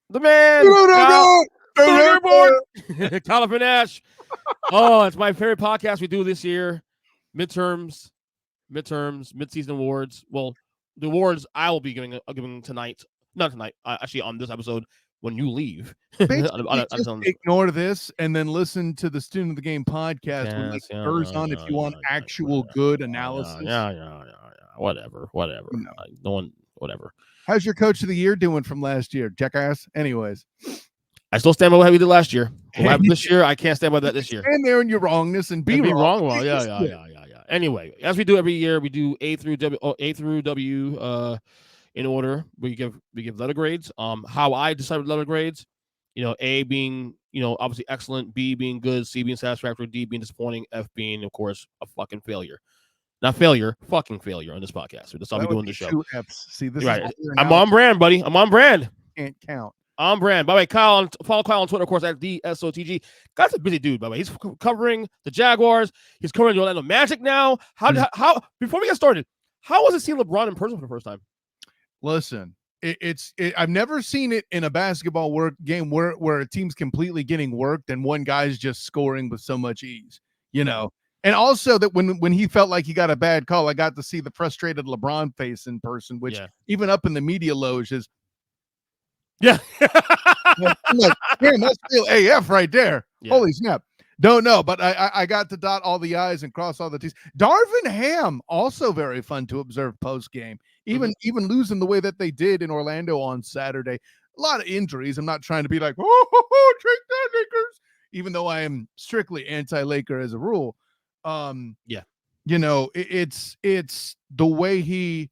the man, Kyle Nash. Oh, it's my favorite podcast we do this year. Midterms, midseason awards. Well, the awards I will be giving tonight. Not tonight. Actually, on this episode when you leave. Basically, just ignore this and then listen to the Student of the Game podcast when it goes on if you want actual good analysis. Yeah. Whatever. No. No one. Whatever. How's your coach of the year doing from last year, jackass? Anyways, I still stand by what we did last year. What happened this year, I can't stand by that this year. Stand there in your wrongness and be wrong. Well, yeah. Anyway, as we do every year, we do A through W in order. We give letter grades. How I decide letter grades, A being, obviously excellent, B being good, C being satisfactory, D being disappointing, F being, of course, a fucking failure. Not failure, fucking failure on this podcast. That's all we do on the show. 2 F's. See, this right. I'm on brand, buddy. I'm on brand. Can't count. On brand. By the way, follow Kyle on Twitter, of course, at the SOTG. Guy's a busy dude, by the way. He's covering the Jaguars. He's covering the Orlando Magic now. How before we get started, how was it seeing LeBron in person for the first time? Listen, I've never seen it in a basketball game where a team's completely getting worked and one guy's just scoring with so much ease, And also that when he felt like he got a bad call, I got to see the frustrated LeBron face in person, which even up in the media loge is. Yeah. I'm like, damn, that's real AF right there. Yeah. Holy snap. Don't know, but I got to dot all the I's and cross all the T's. Darvin Ham, also very fun to observe post-game. Even losing the way that they did in Orlando on Saturday. A lot of injuries. I'm not trying to be like, take that, Lakers, even though I am strictly anti-Laker as a rule. It's the way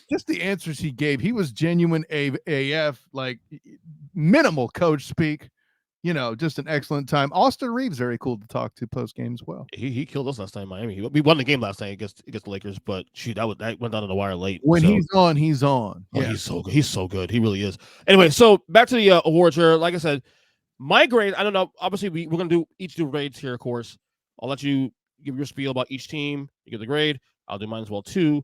just the answers he gave. He was genuine AF, like minimal coach speak. Just an excellent time. Austin Reeves, very cool to talk to post game as well. He killed us last time in Miami. We won the game last night against the Lakers, but shoot, that went down to the wire late. When he's on, he's on. Oh, yeah. He's so good. He's so good. He really is. Anyway, so back to the awards here. Like I said, my grade. I don't know. Obviously, we're gonna do grades here. Of course, I'll let you give your spiel about each team. You give the grade. I'll do mine as well too.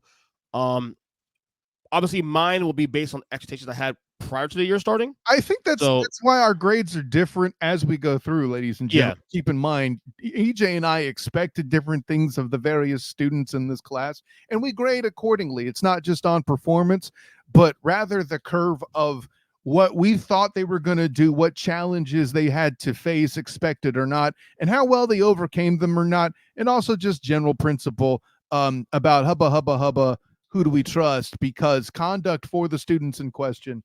Obviously, mine will be based on expectations I had prior to the year starting. I think that's why our grades are different as we go through, ladies and gentlemen. Yeah. Keep in mind, EJ and I expected different things of the various students in this class, and we grade accordingly. It's not just on performance, but rather the curve of what we thought they were going to do, what challenges they had to face, expected or not, and how well they overcame them or not, and also just general principle about hubba, who do we trust? Because conduct for the students in question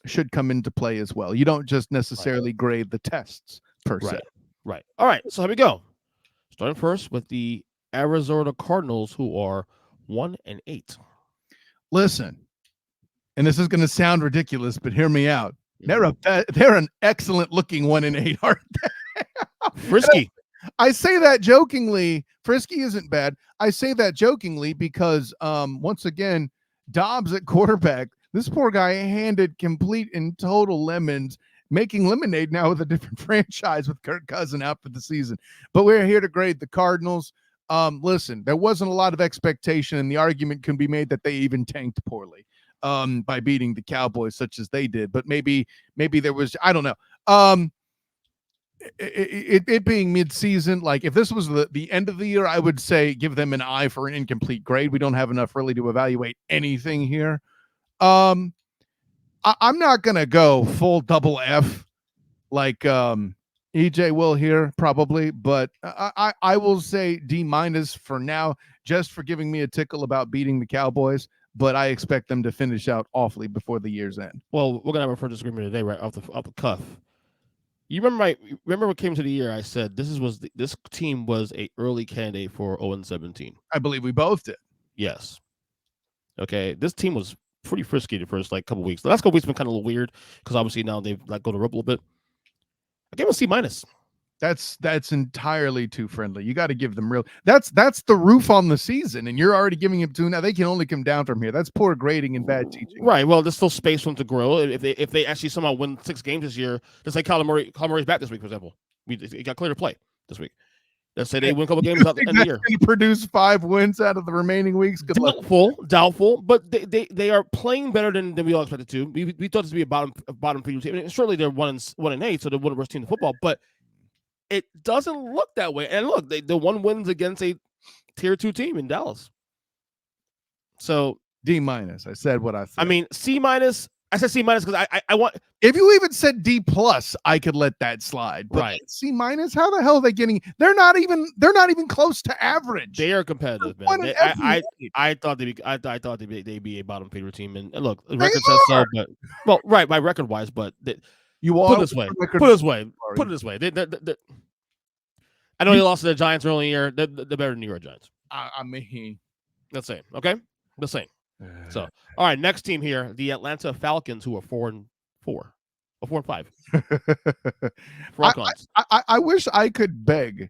should come into play as well. You don't just necessarily grade the tests per se. Right. All right. So here we go. Starting first with the Arizona Cardinals, who are 1-8. Listen, and this is going to sound ridiculous, but hear me out. They're an excellent looking 1-8, aren't they? Frisky. I say that jokingly. Frisky isn't bad. I say that jokingly because once again, Dobbs at quarterback. This poor guy handed complete and total lemons, making lemonade now with a different franchise with Kirk Cousins out for the season. But we're here to grade the Cardinals. Listen, there wasn't a lot of expectation, and the argument can be made that they even tanked poorly by beating the Cowboys such as they did. But maybe there was, I don't know. It being mid-season, like if this was the end of the year, I would say give them an I for an incomplete grade. We don't have enough really to evaluate anything here. I'm not gonna go full double F like EJ will here probably, but I will say D- for now, just for giving me a tickle about beating the Cowboys. But I expect them to finish out awfully before the year's end. Well, we're gonna have a further disagreement today, right off the cuff. You remember what came to the year? I said this team was a early candidate for 0-17. I believe we both did. Yes. Okay. This team was pretty frisky the first couple weeks. The last couple weeks have been kind of a little weird because obviously now they've go to rope a little bit. I gave them a C-. That's entirely too friendly. You got to give them real. That's the roof on the season, and you're already giving them 2. Now they can only come down from here. That's poor grading and bad teaching. Right. Well, there's still space for them to grow. If they actually somehow win 6 games this year, just like Kyler Murray's back this week, for example, he got clear to play this week. Let's say they win a couple games at the end of the year. Going to produce 5 wins out of the remaining weeks. Good luck. Doubtful, but they are playing better than we all expected to. We thought this would be a bottom feeder team. I mean, surely they're 1-8, so they're one of the worst teams in football. But it doesn't look that way. And look, they won wins against a tier 2 team in Dallas. So D-. I said what I said. I mean, C-. I said C- because I want. If you even said D+, I could let that slide. But right. C-, how the hell are they getting? They're not even close to average. They are competitive, man. I thought they'd be a bottom feeder team. And look, the record says so, but well, right, by record wise, but you are put it this way. Put it this way. I know they lost to the Giants early in the year. They're better than New York Giants. I mean, that's it. Okay, the same. So, all right, next team here, the Atlanta Falcons, who are 4-4, or 4-5. I wish I could beg,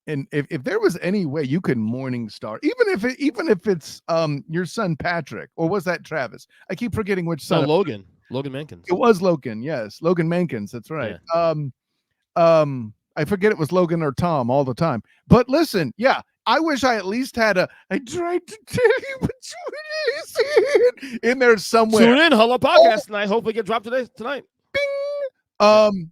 and if there was any way you could morning star, even if it's your son Patrick, or was that Travis? I keep forgetting which son. Logan Mankins. It was Logan, yes, Logan Mankins. That's right. Yeah. I forget it was Logan or Tom all the time. But listen, yeah. I wish I at least had I tried to tell you, but you didn't in there somewhere. Tune in, Hello Podcast tonight. Hopefully get dropped tonight. Bing.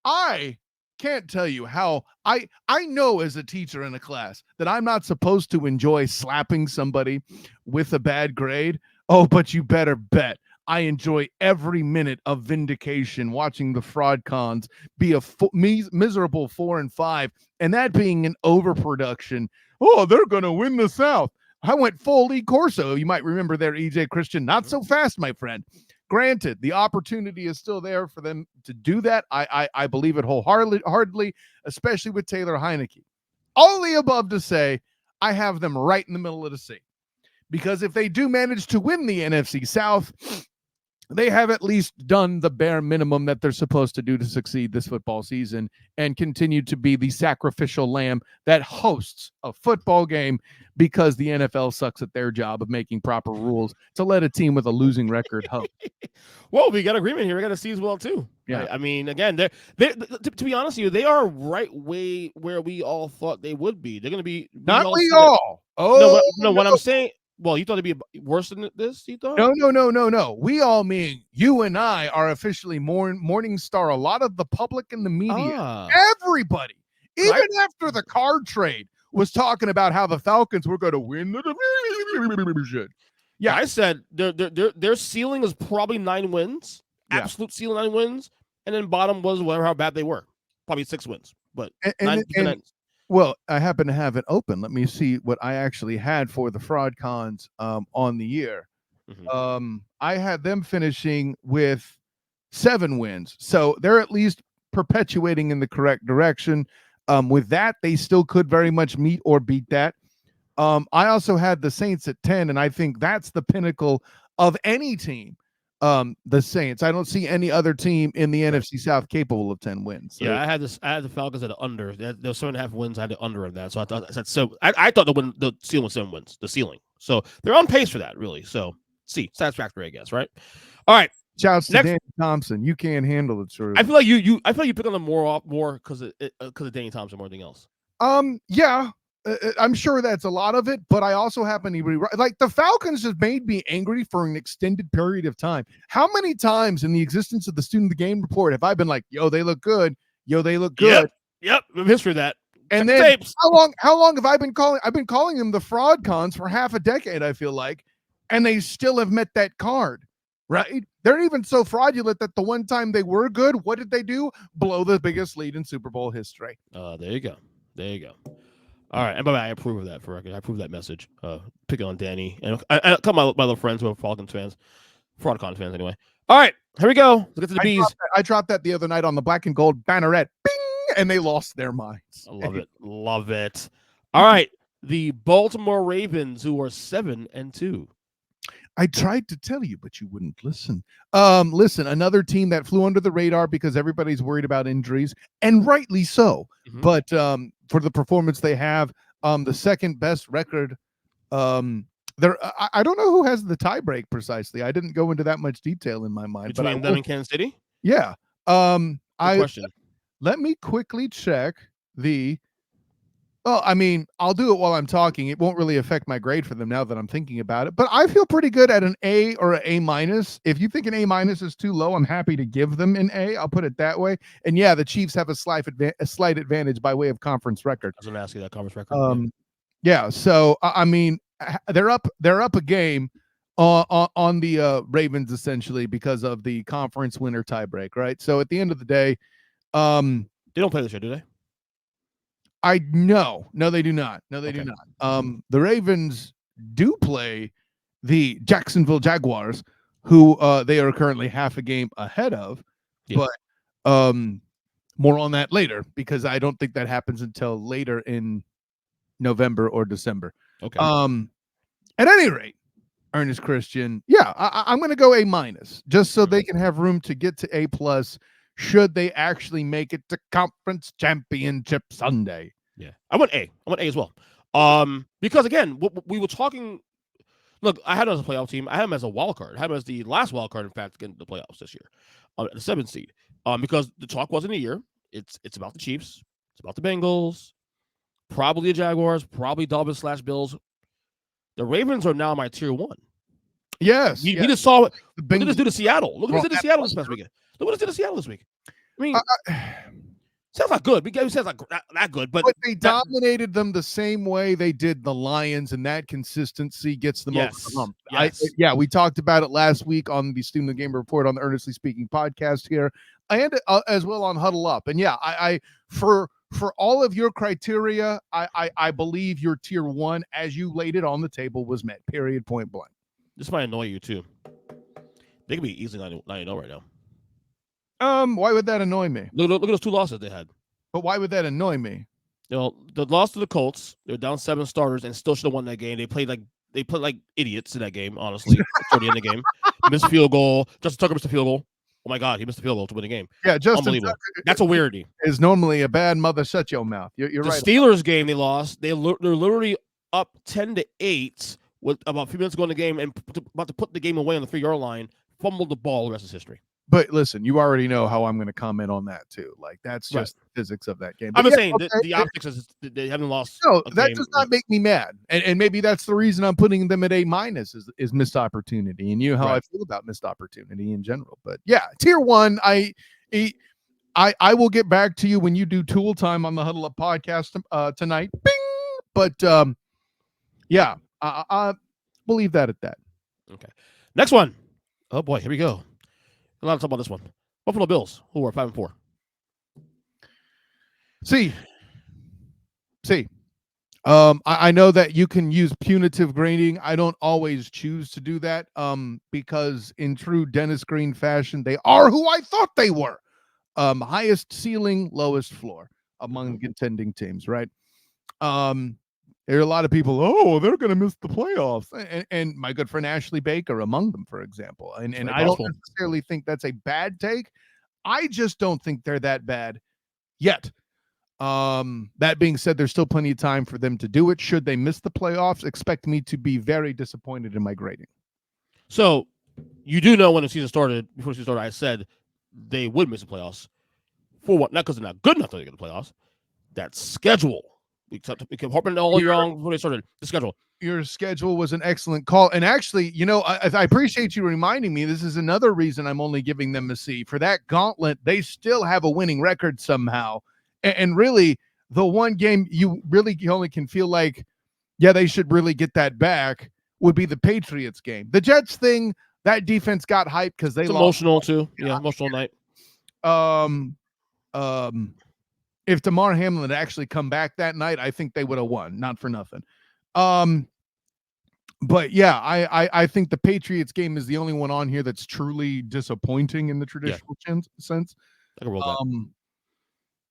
I can't tell you how I know as a teacher in a class that I'm not supposed to enjoy slapping somebody with a bad grade. Oh, but you better bet I enjoy every minute of vindication watching the fraud cons be a miserable 4-5, and that being an overproduction. Oh, they're going to win the South. I went full Lee Corso. You might remember there, EJ Christian. Not so fast, my friend. Granted, the opportunity is still there for them to do that. I believe it wholeheartedly, especially with Taylor Heineke. All the above to say, I have them right in the middle of the sea. Because if they do manage to win the NFC South, they have at least done the bare minimum that they're supposed to do to succeed this football season and continue to be the sacrificial lamb that hosts a football game because the NFL sucks at their job of making proper rules to let a team with a losing record host. Well, we got agreement here. We got a C as well, too. Yeah. Right? I mean, again, to be honest with you, they are right way where we all thought they would be. They're going to be. Not we all. Oh, no. What I'm saying. Well, you thought it'd be worse than this? You thought? No. We all mean you and I are officially morning star. A lot of the public and the media, everybody, even after the card trade, was talking about how the Falcons were going to win the division. Yeah, I said their ceiling is probably 9 wins, absolute ceiling 9 wins, and then bottom was whatever how bad they were, probably 6 wins, but and well, I happen to have it open. Let me see what I actually had for the fraud cons on the year. Mm-hmm. I had them finishing with 7 wins. So they're at least perpetuating in the correct direction. With that, they still could very much meet or beat that. I also had the Saints at 10, and I think that's the pinnacle of any team. The Saints. I don't see any other team in the NFC South capable of 10 wins. So. Yeah, I had the Falcons at the under. There was 7.5 wins. I had the under of that. So I thought the ceiling was 7 wins. The ceiling. So they're on pace for that, really. So satisfactory, I guess. Right. All right. Shouts to Danny Thompson. You can't handle it, sort of. I feel like you pick on them more because of Danny Thompson more than anything else. Yeah. I'm sure that's a lot of it, but I also happen to be right. Like the Falcons just made me angry for an extended period of time. How many times in the existence of the Student of the Game report have I been like, yo, they look good. Yo, they look good. Yep. History of that. And then tapes. How long have I been calling? I've been calling them the fraud cons for half a decade, I feel like, and they still have met that card, right? They're even so fraudulent that the one time they were good, what did they do? Blow the biggest lead in Super Bowl history. There you go. All right, and by the way, I approve of that for record. I approve that message. Picking on Danny and I come my little friends who are Falcons fans, FraudCon fans anyway. All right, here we go. Let's get to the bees. I dropped that the other night on the black and gold banneret. Bing, and they lost their minds. I love it. All right, the Baltimore Ravens, who are 7-2. I tried to tell you, but you wouldn't listen. Listen, another team that flew under the radar because everybody's worried about injuries, and rightly so. Mm-hmm. But for the performance they have, the second best record. I don't know who has the tiebreak precisely. I didn't go into that much detail in my mind. Between them and Kansas City? Yeah. Question. Let me quickly check the Well, I mean, I'll do it while I'm talking. It won't really affect my grade for them now that I'm thinking about it. But I feel pretty good at an A or an A minus. If you think an A minus is too low, I'm happy to give them an A. I'll put it that way. And yeah, the Chiefs have a slight advantage by way of conference record. I was going to ask you that conference record. Yeah. So I mean, they're up a game on the Ravens essentially because of the conference winner tiebreak, right? So at the end of the day, they don't play this year, do they? No, they do not. No, they do not. The Ravens do play the Jacksonville Jaguars, who they are currently half a game ahead of, but more on that later because I don't think that happens until later in November or December. Okay. At any rate, Ernest Christian, yeah, I'm going to go A minus just so they can have room to get to A plus. Should they actually make it to conference championship Sunday? Yeah, I went A as well. Because again, we were talking. Look, I had him as a playoff team. I had him as a wild card. I had him as the last wild card, in fact, getting the playoffs this year, the 7th seed. Because the talk wasn't a year. It's about the Chiefs. It's about the Bengals. Probably the Jaguars. Probably Dolphins/Bills. The Ravens are now my tier 1. Yes. We just saw it. Look at this do to Seattle. Look at this do to Seattle this past weekend. Look what this did to Seattle this week. I mean, sounds like good. It sounds like not good, but they dominated them the same way they did the Lions, and that consistency gets them over the hump. Yes. We talked about it last week on the Student of the Game Report on the Earnestly Speaking podcast here, and as well on Huddle Up. And yeah, I for all of your criteria, I believe your tier 1, as you laid it on the table, was met. Period. Point blank. This might annoy you too. They could be easily 9-0 right now. Why would that annoy me? Look at those 2 losses they had. But why would that annoy me? You know, the loss to the Colts, they were down 7 starters and still should have won that game. They played like idiots in that game, honestly. Toward the end of the game. Missed field goal. Justin Tucker missed a field goal. Oh my God, he missed the field goal to win the game. Yeah, Unbelievable. Tucker that's a weirdie. Is normally a bad mother shut your mouth. You're right. The Steelers game they lost. They're literally up 10-8 with about a few minutes to go in the game and about to put the game away on the 3-yard line. Fumbled the ball. The rest is history. But listen, you already know how I'm going to comment on that too. Like that's just the physics of that game. But I'm just saying the optics is they haven't lost. No, that does not make me mad, and maybe that's the reason I'm putting them at A minus is missed opportunity, and how I feel about missed opportunity in general. But yeah, tier 1, I will get back to you when you do Tool Time on the Huddle Up podcast tonight. Bing! But yeah, I believe that at that. Okay, next one. Oh boy, here we go. A lot to talk about this one. Buffalo Bills, who are 5-4. See. I know that you can use punitive grading. I don't always choose to do that. Because in true Dennis Green fashion, they are who I thought they were. Highest ceiling, lowest floor among contending teams, right? There are a lot of people, they're going to miss the playoffs. And my good friend Ashley Baker among them, for example. And I don't necessarily think that's a bad take. I just don't think they're that bad yet. That being said, there's still plenty of time for them to do it. Should they miss the playoffs, expect me to be very disappointed in my grading. So you do know when the season started, before the season started, I said they would miss the playoffs. For what? Not because they're not good enough to get the playoffs. That schedule. We kept harping all year long before they started the schedule. Your schedule was an excellent call. And actually, I appreciate you reminding me. This is another reason I'm only giving them a C. For that gauntlet, they still have a winning record somehow. And really, the one game you really only can feel like, they should really get that back would be the Patriots game. The Jets thing, that defense got hyped because they lost. Emotional too. Yeah, emotional night. If Damar Hamlin had actually come back that night, I think they would have won. Not for nothing. But yeah, I think the Patriots game is the only one on here that's truly disappointing in the traditional sense. I can roll that.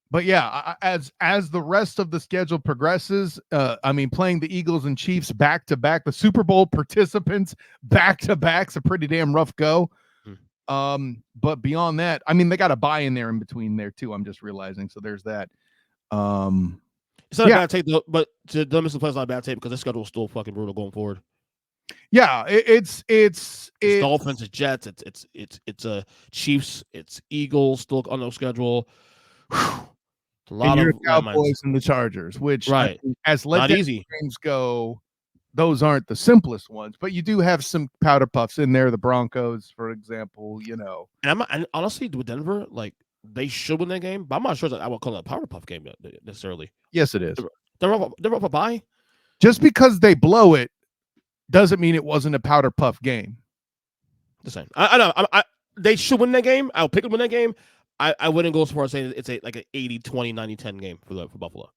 But yeah, as the rest of the schedule progresses, playing the Eagles and Chiefs back to back, the Super Bowl participants back to back's a pretty damn rough go. But beyond that, they got a bye in there in between there too. I'm just realizing. So there's that. It's not a bad tape though, but to miss the playoffs not a bad tape because the schedule is still fucking brutal going forward. Yeah, it's Dolphins, it's Jets, it's Chiefs, it's Eagles still on the schedule. Whew. A lot your of landmines. Cowboys and the Chargers, which Right. as Not letdown easy. games go, those aren't the simplest ones, but you do have some powder puffs in there. The Broncos, for example, And honestly, with Denver, like they should win that game, but I'm not sure that I would call it a power puff game necessarily. Yes, it is. They're up a bye. Just because they blow it doesn't mean it wasn't a powder puff game. The same. I know. They should win that game. I'll pick them to win that game. I wouldn't go so far as saying it's like an 80-20, 90-10 game for Buffalo.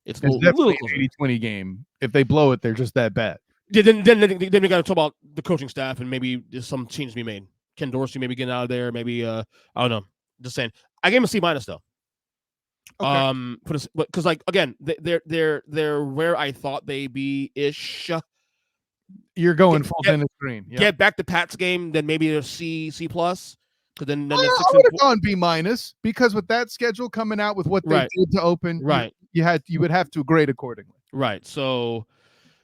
It's definitely an 80-20 game. If they blow it, they're just that bad. Yeah, then we got to talk about the coaching staff and maybe there's some changes to be made. Ken Dorsey maybe getting out of there. Maybe I don't know. Just saying. I gave him a C- though. Okay. Because like again, they're where I thought they'd be ish. You're going full tennis green. Yep. Get back to Pat's game, then maybe a C+. Because then I would have gone B- because with that schedule coming out with what they did to open, right, you would have to grade accordingly. Right. So,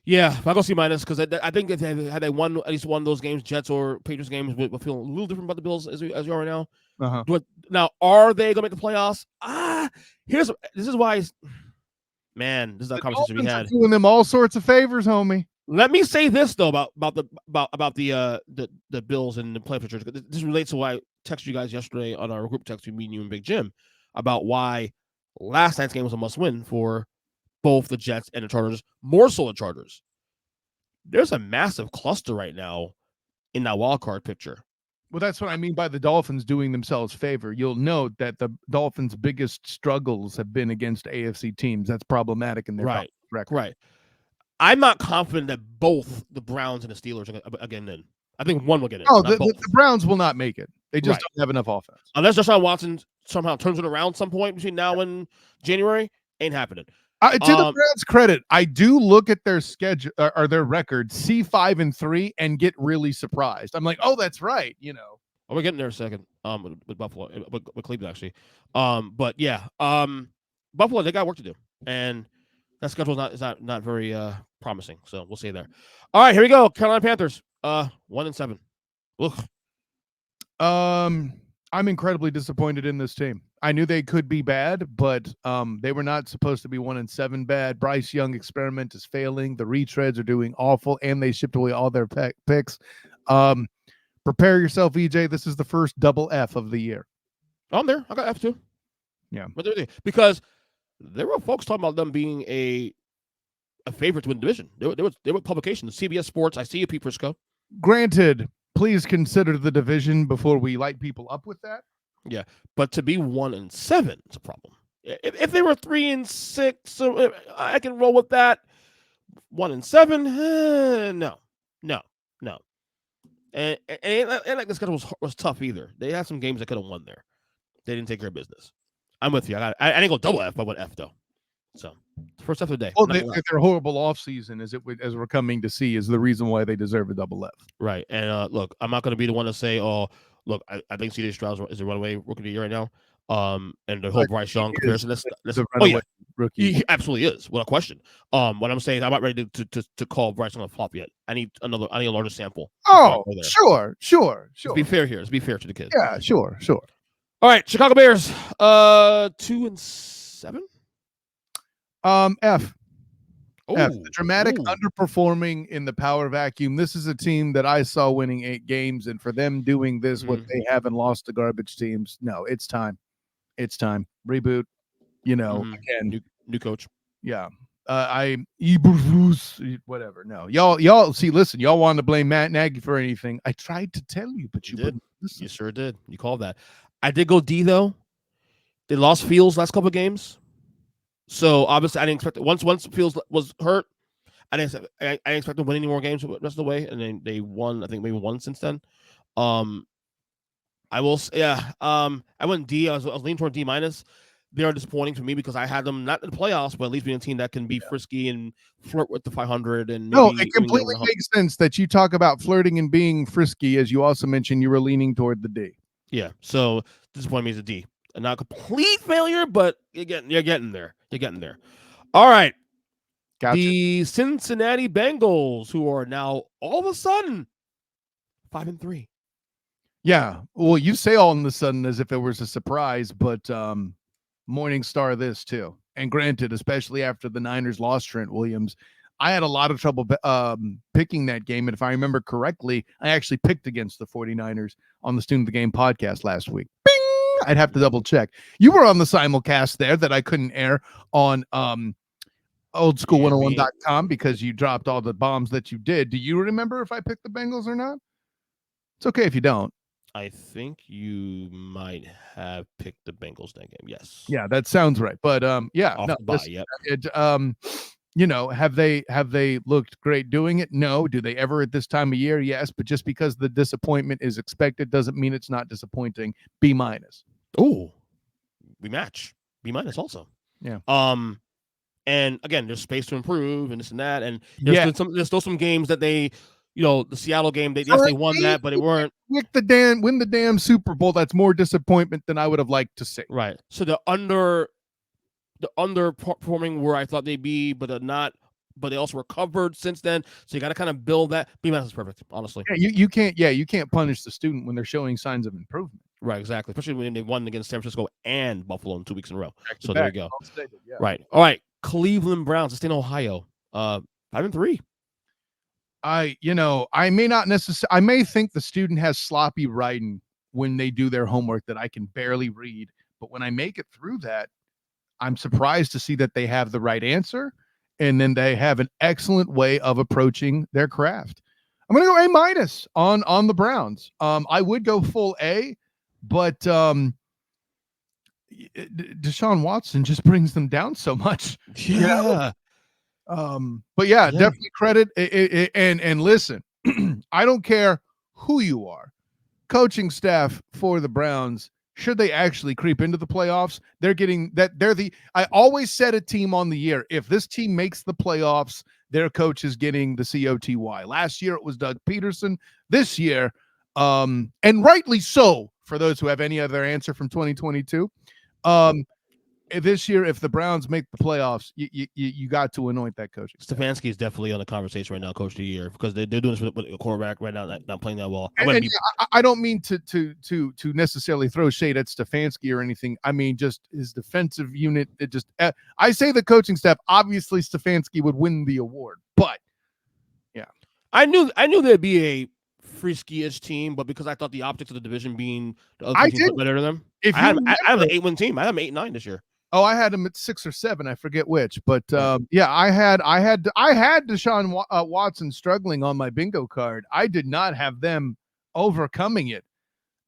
yeah, if I go C- because I think if had they won at least one of those games, Jets or Patriots games, would feel a little different about the Bills as we are right now. Uh-huh. Now, are they going to make the playoffs? This is why. Man, this is a conversation we had. Doing them all sorts of favors, homie. Let me say this though about the Bills and the playoff picture. This relates to why I texted you guys yesterday on our group text, me, you, and Big Jim, about why last night's game was a must-win for both the Jets and the Chargers. More so the Chargers. There's a massive cluster right now in that wild card picture. Well, that's what I mean by the Dolphins doing themselves favor. You'll note that the Dolphins' biggest struggles have been against AFC teams. That's problematic in their record. Right. I'm not confident that both the Browns and the Steelers are getting in. I think one will get in. Oh, the Browns will not make it. They just don't have enough offense. Unless Deshaun Watson somehow turns it around some point between now and January, ain't happening. To the Browns' credit, I do look at their schedule or their record, C5-3, and get really surprised. I'm like, oh, that's right. Oh, we're getting there in a second. With Buffalo, with Cleveland actually. But yeah, Buffalo, they got work to do, and that schedule is not very promising. So we'll see there. All right, here we go. Carolina Panthers, 1-7. Ugh. I'm incredibly disappointed in this team. I knew they could be bad, but they were not supposed to be 1-7 bad. Bryce Young experiment is failing. The retreads are doing awful, and they shipped away all their picks. Prepare yourself, EJ. This is the first double F of the year. I'm there. I got F too. Yeah, because there were folks talking about them being a favorite to win the division. There were publications, CBS Sports. I see you, Pete Prisco. Granted, please consider the division before we light people up with that. Yeah, but to be 1-7 is a problem. If they were 3-6, I can roll with that. 1-7, no. And like the schedule was tough either. They had some games that could have won there. They didn't take care of business. I'm with you. I didn't go double F, but I went F though. So first F of the day. Well, their horrible offseason, as we're coming to see, is the reason why they deserve a double F. Right. And look, I'm not going to be the one to say, oh, look, I think C.J. Stroud is a runaway rookie of the year right now. And the whole Bryce Young comparison. Rookie. He absolutely is. Without question. What I'm saying, I'm not ready to call Bryce Young a flop yet. I need a larger sample. Oh, sure. Let's be fair here. Let's be fair to the kids. Yeah, sure. All right, Chicago Bears, 2-7. F. The dramatic underperforming in the power vacuum. This is a team that I saw winning 8 games, and for them doing this, what they haven't lost to garbage teams. No, it's time. Reboot. Again, new coach. Yeah. Whatever. No, y'all see, listen, y'all wanted to blame Matt Nagy for anything. I tried to tell you, but you didn't listen. You sure did. You called that. I did go D though. They lost Fields last couple of games. So obviously I didn't expect it. Once Fields was hurt, I didn't expect them to win any more games the rest of the way. And then they won, I think maybe one since then. I will I went D. I was leaning toward D-. They are disappointing to me because I had them not in the playoffs, but at least being a team that can be frisky and flirt with the 500. And no, it completely makes sense that you talk about flirting and being frisky, as you also mentioned you were leaning toward the D. Yeah, so disappointing me is a D. And not a complete failure, but you're getting there. All right. Gotcha. The Cincinnati Bengals, who are now all of a sudden 5-3. Yeah. Well, you say all of a sudden as if it was a surprise, but Morningstar this too. And granted, especially after the Niners lost Trent Williams, I had a lot of trouble picking that game. And if I remember correctly, I actually picked against the 49ers on the Student of the Game podcast last week. Bing! I'd have to double check. You were on the simulcast there that I couldn't air on oldschool101.com because you dropped all the bombs that you did. Do you remember if I picked the Bengals or not? It's okay if you don't. I think you might have picked the Bengals that game. Yes. Yeah, that sounds right. But yeah, Off no, the bye, yep. Have they looked great doing it? No. Do they ever at this time of year? Yes. But just because the disappointment is expected doesn't mean it's not disappointing. B-. Oh, we match. B- also. Yeah. And again, there's space to improve and this and that. And there's still some games that they, the Seattle game, they won that, but it weren't. Win the damn Super Bowl. That's more disappointment than I would have liked to see. Right. So the underperforming where I thought they'd be, but they're not. But they also recovered since then. So you got to kind of build that. B- is perfect, honestly. Yeah, you can't punish the student when they're showing signs of improvement. Right, exactly. Especially when they won against San Francisco and Buffalo in 2 weeks in a row. So there you go. Yeah. Right. All right. Cleveland Browns, it's in Ohio. 5-3. I may think the student has sloppy writing when they do their homework that I can barely read, but when I make it through that, I'm surprised to see that they have the right answer, and then they have an excellent way of approaching their craft. I'm going to go A- on the Browns. I would go full A, but Deshaun Watson just brings them down so much. Yeah. But yeah, definitely credit. And listen, I don't care who you are. Coaching staff for the Browns, should they actually creep into the playoffs, I always said a team on the year, if this team makes the playoffs, their coach is getting the COTY. Last year it was Doug Peterson. This year, and rightly so for those who have any other answer from 2022. This year, if the Browns make the playoffs, you got to anoint that coach. Stefanski is definitely on the conversation right now, coach of the year, because they're doing this with a quarterback right now not playing that well. I don't mean to necessarily throw shade at Stefanski or anything. I mean, just his defensive unit. I say the coaching staff. Obviously, Stefanski would win the award, but yeah, I knew there'd be a frisky-ish team, but because I thought the optics of the division being the other team better than them, I have an 8-win team. I have 8-9 this year. Oh, I had him at 6 or 7. I forget which, but I had Deshaun Watson struggling on my bingo card. I did not have them overcoming it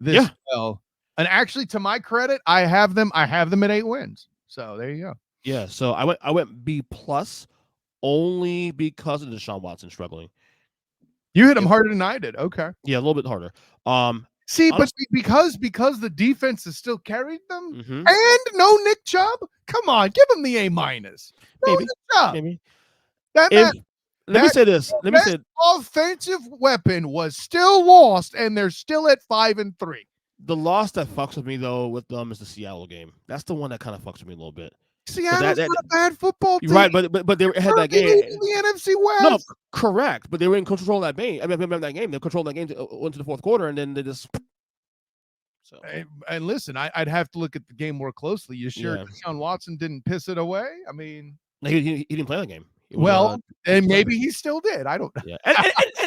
this well. And actually, to my credit, I have them at 8 wins. So there you go. Yeah. So I went B+ only because of Deshaun Watson struggling. You hit him harder than I did. Okay. Yeah, a little bit harder. See, honestly, but because the defense has still carried them, and no Nick Chubb, come on, give him the A-. No Maybe. Nick Chubb. Maybe. Let me say this. Offensive weapon was still lost, and they're still at 5-3. The loss that fucks with me though with them is the Seattle game. That's the one that kind of fucks with me a little bit. Seattle's not a bad football team, right? But they had that game in the NFC West. No, correct. But they were in control of that game. I remember that game. They controlled that game into the fourth quarter, and then they just. So and listen, I'd have to look at the game more closely. You sure Deshaun Watson didn't piss it away? I mean, he didn't play that game. And maybe he still did. I don't know. Yeah,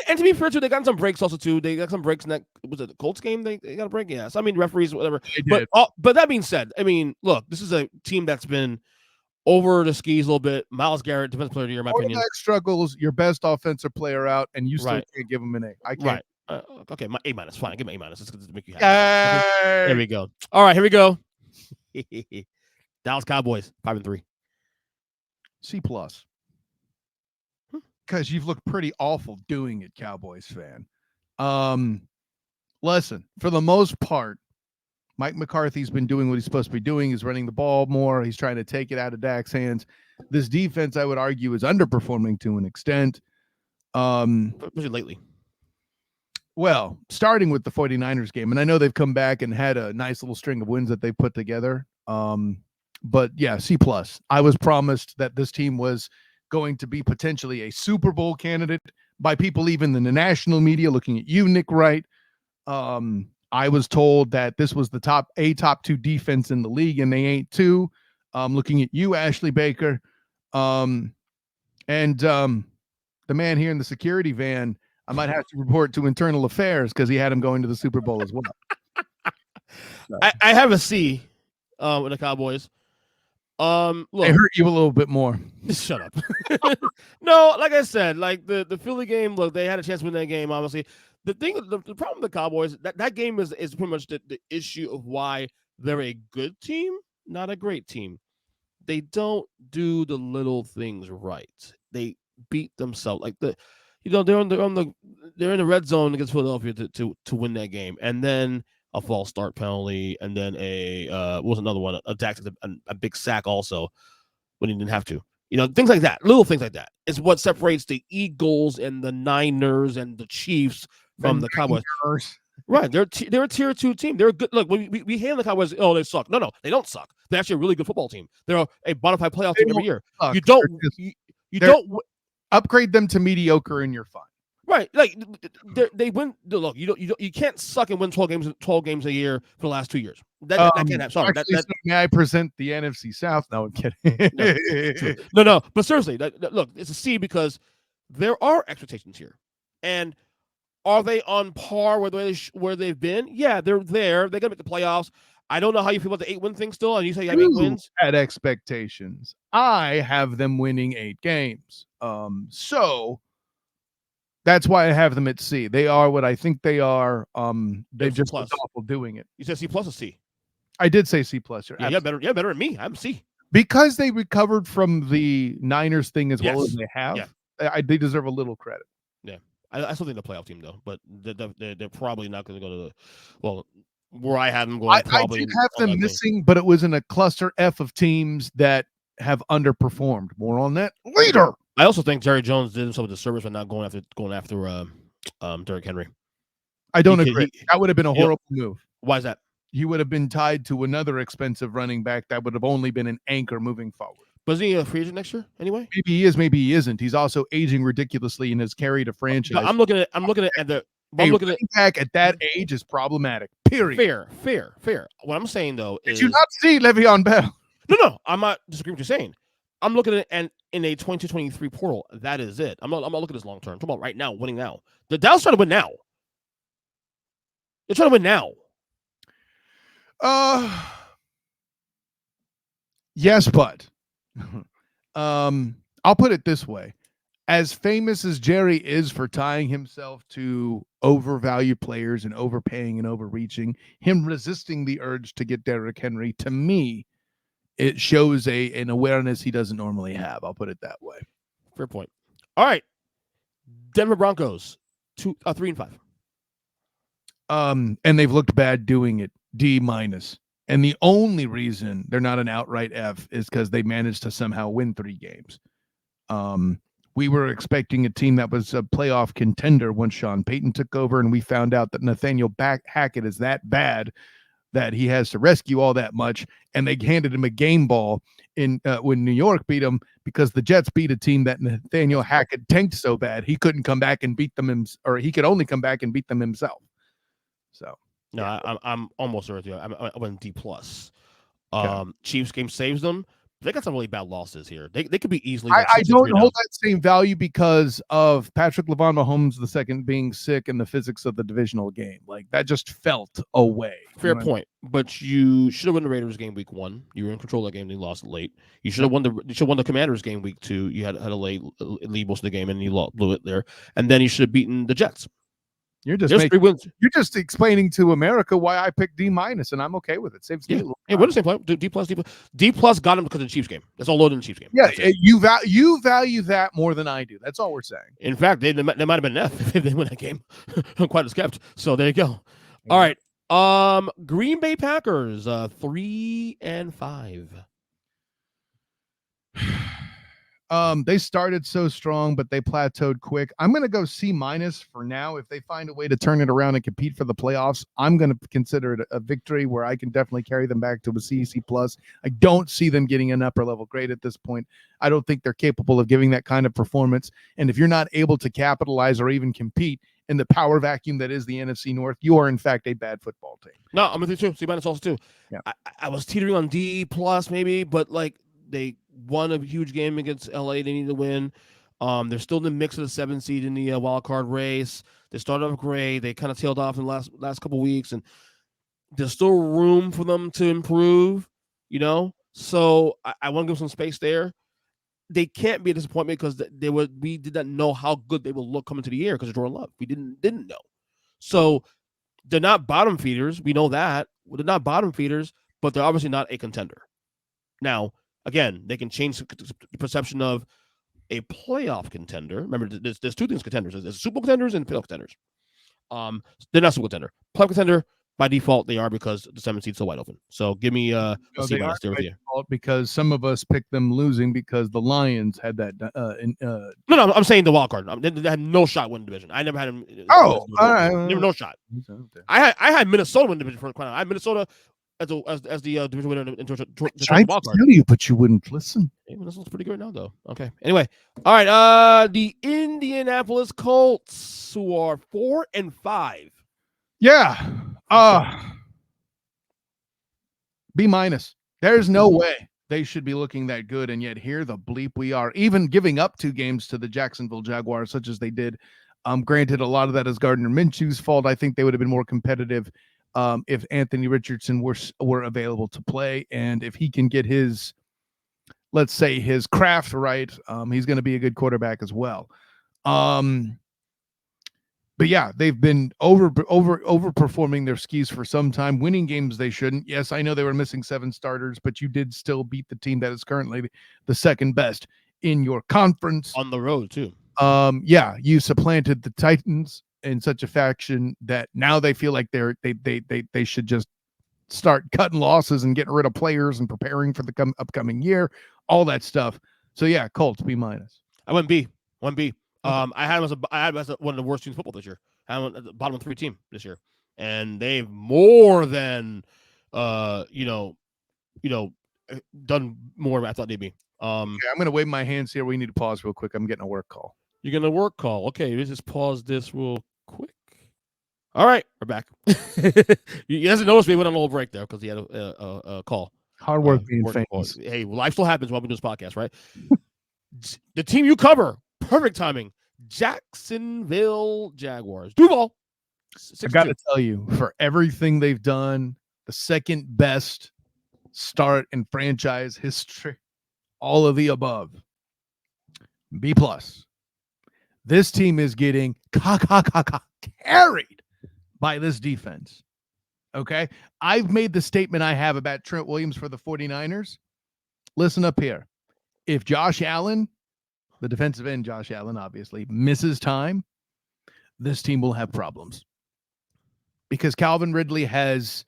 and to be fair, too, they got some breaks also too. They got some breaks in that. Was it the Colts game? They got a break. Yeah. So I mean, referees, whatever. But that being said, I mean, look, this is a team that's been over the skis a little bit. Myles Garrett, defensive player of the year, in my opinion. Struggles, your best offensive player out, and you still can't give him an A. I can't. Right. Okay, my A-. Fine, give me A-. Let's make you happy. There we go. All right, here we go. Dallas Cowboys, 5-3. C+. Because you've looked pretty awful doing it, Cowboys fan. Listen, for the most part, Mike McCarthy's been doing what he's supposed to be doing. He's running the ball more. He's trying to take it out of Dak's hands. This defense, I would argue, is underperforming to an extent. Especially lately. Well, starting with the 49ers game, and I know they've come back and had a nice little string of wins that they put together. But yeah, C+. I was promised that this team was going to be potentially a Super Bowl candidate by people even in the national media, looking at you, Nick Wright. I was told that this was the top 2 defense in the league, and they ain't 2. Looking at you, Ashley Baker, and the man here in the security van. I might have to report to internal affairs because he had him going to the Super Bowl as well. So. I have a C with the Cowboys. Look, they hurt you a little bit more. Shut up. No, like I said, like the Philly game. Look, they had a chance to win that game. Obviously, the problem with the Cowboys that game is pretty much the issue of why they're a good team, not a great team. They don't do the little things right. They beat themselves like they're in the red zone against Philadelphia to win that game, and then a false start penalty, and then what was another one? A big sack also when he didn't have to. Things like that, little things like that is what separates the Eagles and the Niners and the Chiefs from the Cowboys. Right, they're a tier 2 team. They're good. Look, we hand the Cowboys. Oh, they suck. No, they don't suck. They're actually a really good football team. They're a bona fide playoff team every year. Suck. You don't upgrade them to mediocre and you're fine. Right, like they win. Look, you can't suck and win 12 games a year for the last 2 years. That can't happen. Sorry, may I present the NFC South? No, I'm kidding. No. But seriously, look, it's a C because there are expectations here, and are they on par with where they've been? Yeah, they're there. They're gonna make the playoffs. I don't know how you feel about the 8-win thing still, and you say you have 8 wins. At expectations, I have them winning 8 games. So. That's why I have them at C. They are what I think they are. They've just been awful doing it. You said C plus or C? I did say C plus. Yeah, better than me. I'm C. Because they recovered from the Niners thing as well as they have. Yeah. They deserve a little credit. Yeah, I still think the playoff team though, but they're probably not going to go to where I have them going. Probably I do have them missing, but it was in a cluster F of teams that have underperformed. More on that later. I also think Jerry Jones did himself a disservice by not going after Derrick Henry. I don't agree. That would have been a horrible move. Why is that? He would have been tied to another expensive running back that would have only been an anchor moving forward. Was he a free agent next year anyway? Maybe he is, maybe he isn't. He's also aging ridiculously and has carried a franchise. I'm looking at running back at that age is problematic. Period. Fair. What I'm saying though is, did you not see Le'Veon Bell? No, I'm not disagreeing with what you're saying. I'm looking at it in a 2023 portal. That is it. I'm not looking at this long term. I'm talking about right now, winning now. The Dallas trying to win now. They're trying to win now. Yes, but I'll put it this way. As famous as Jerry is for tying himself to overvalued players and overpaying and overreaching, him resisting the urge to get Derrick Henry, to me, it shows an awareness he doesn't normally have. I'll put it that way. Fair point. All right. Denver Broncos, 3-5. And they've looked bad doing it. D-. And the only reason they're not an outright F is because they managed to somehow win 3 games. We were expecting a team that was a playoff contender when Sean Payton took over, and we found out that Nathaniel Hackett is that bad that he has to rescue all that much, and they handed him a game ball in when New York beat him because the Jets beat a team that Nathaniel Hackett tanked so bad he couldn't come back and beat them, or he could only come back and beat them himself. So no, yeah. I'm almost there with you. I went D plus. Okay. Chiefs game saves them. They got some really bad losses here. They could be easily. I don't hold that same value because of Patrick Mahomes II being sick and the physics of the divisional game. Like that just felt away. Fair point. But you should have won the Raiders game week 1. You were in control of that game. They lost it late. You should have won the Commanders game week 2. You had a lead most of the game and you blew it there. And then you should have beaten the Jets. You're just 3 wins. You're just explaining to America why I picked D-, and I'm okay with it. Saves me a little time. We're the same play. D plus. D plus got him because of the Chiefs game. That's all loaded in the Chiefs game. Yeah, you value that more than I do. That's all we're saying. In fact, they might have been an F if they win that game. I'm quite as kept. So there you go. All right. Green Bay Packers 3-5. They started so strong, but they plateaued quick. I'm going to go C- for now. If they find a way to turn it around and compete for the playoffs, I'm going to consider it a victory where I can definitely carry them back to a C+. I don't see them getting an upper level grade at this point. I don't think they're capable of giving that kind of performance. And if you're not able to capitalize or even compete in the power vacuum that is the NFC North, you are in fact a bad football team. No, I'm with you too. C minus also too. Yeah. I was teetering on D plus maybe, but like they won a huge game against LA. They need to win. They're still in the mix of the 7th seed in the wild card race. They started off great. They kind of tailed off in the last couple of weeks, and there's still room for them to improve. So I want to give some space there. They can't be a disappointment because we did not know how good they will look coming to the year because of Jordan Love. We didn't know. So they're not bottom feeders. We know that. They're not bottom feeders, but they're obviously not a contender. Now, again, they can change the perception of a playoff contender. Remember, there's two things contenders. There's Super Bowl contenders and playoff contenders. They're not Super Bowl contender. Playoff contender, by default, they are because the 7th seed's so wide open. So give me a C minus there with you. Because some of us picked them losing because the Lions had that. No, I'm saying the wild card. They had no shot winning division. I never had them. All right. Never no shot. I had Minnesota win division for I had Minnesota as the division winner into I tried to tell you, but you wouldn't listen. Hey, Minnesota's pretty good right now, though. Okay. Anyway, all right. The Indianapolis Colts, who are 4-5. Yeah. B minus. There's no way they should be looking that good, and yet here the bleep we are, even giving up 2 games to the Jacksonville Jaguars, such as they did. Granted, a lot of that is Gardner Minshew's fault. I think they would have been more competitive if Anthony Richardson were available to play, and if he can get his, let's say, his craft right, he's going to be a good quarterback as well. But yeah, they've been overperforming their skis for some time, winning games they shouldn't. Yes, I know they were missing 7 starters, but you did still beat the team that is currently the second best in your conference. On the road, too. Yeah, you supplanted the Titans in such a fashion that now they feel like they should just start cutting losses and getting rid of players and preparing for the upcoming year, all that stuff. So yeah, Colts B minus. I went B. I had him as one of the worst teams in football this year. I had him at the bottom 3 team this year, and they've more than done more than I thought they'd be. Okay, I'm going to wave my hands here. We need to pause real quick. I'm getting a work call. You're getting a work call. Okay, let's just pause this real quick. All right, we're back. You guys noticed we went on a little break there because he had a call. Hard work being famous. Hey, life still happens while we do this podcast, right? The team you cover, perfect timing. Jacksonville Jaguars. Duval. I got to tell you, for everything they've done, the second best start in franchise history, all of the above, B plus. This team is getting carried by this defense. Okay? I've made the statement I have about Trent Williams for the 49ers. Listen up here. If Josh Allen, the defensive end Josh Allen, obviously, misses time, this team will have problems. Because Calvin Ridley has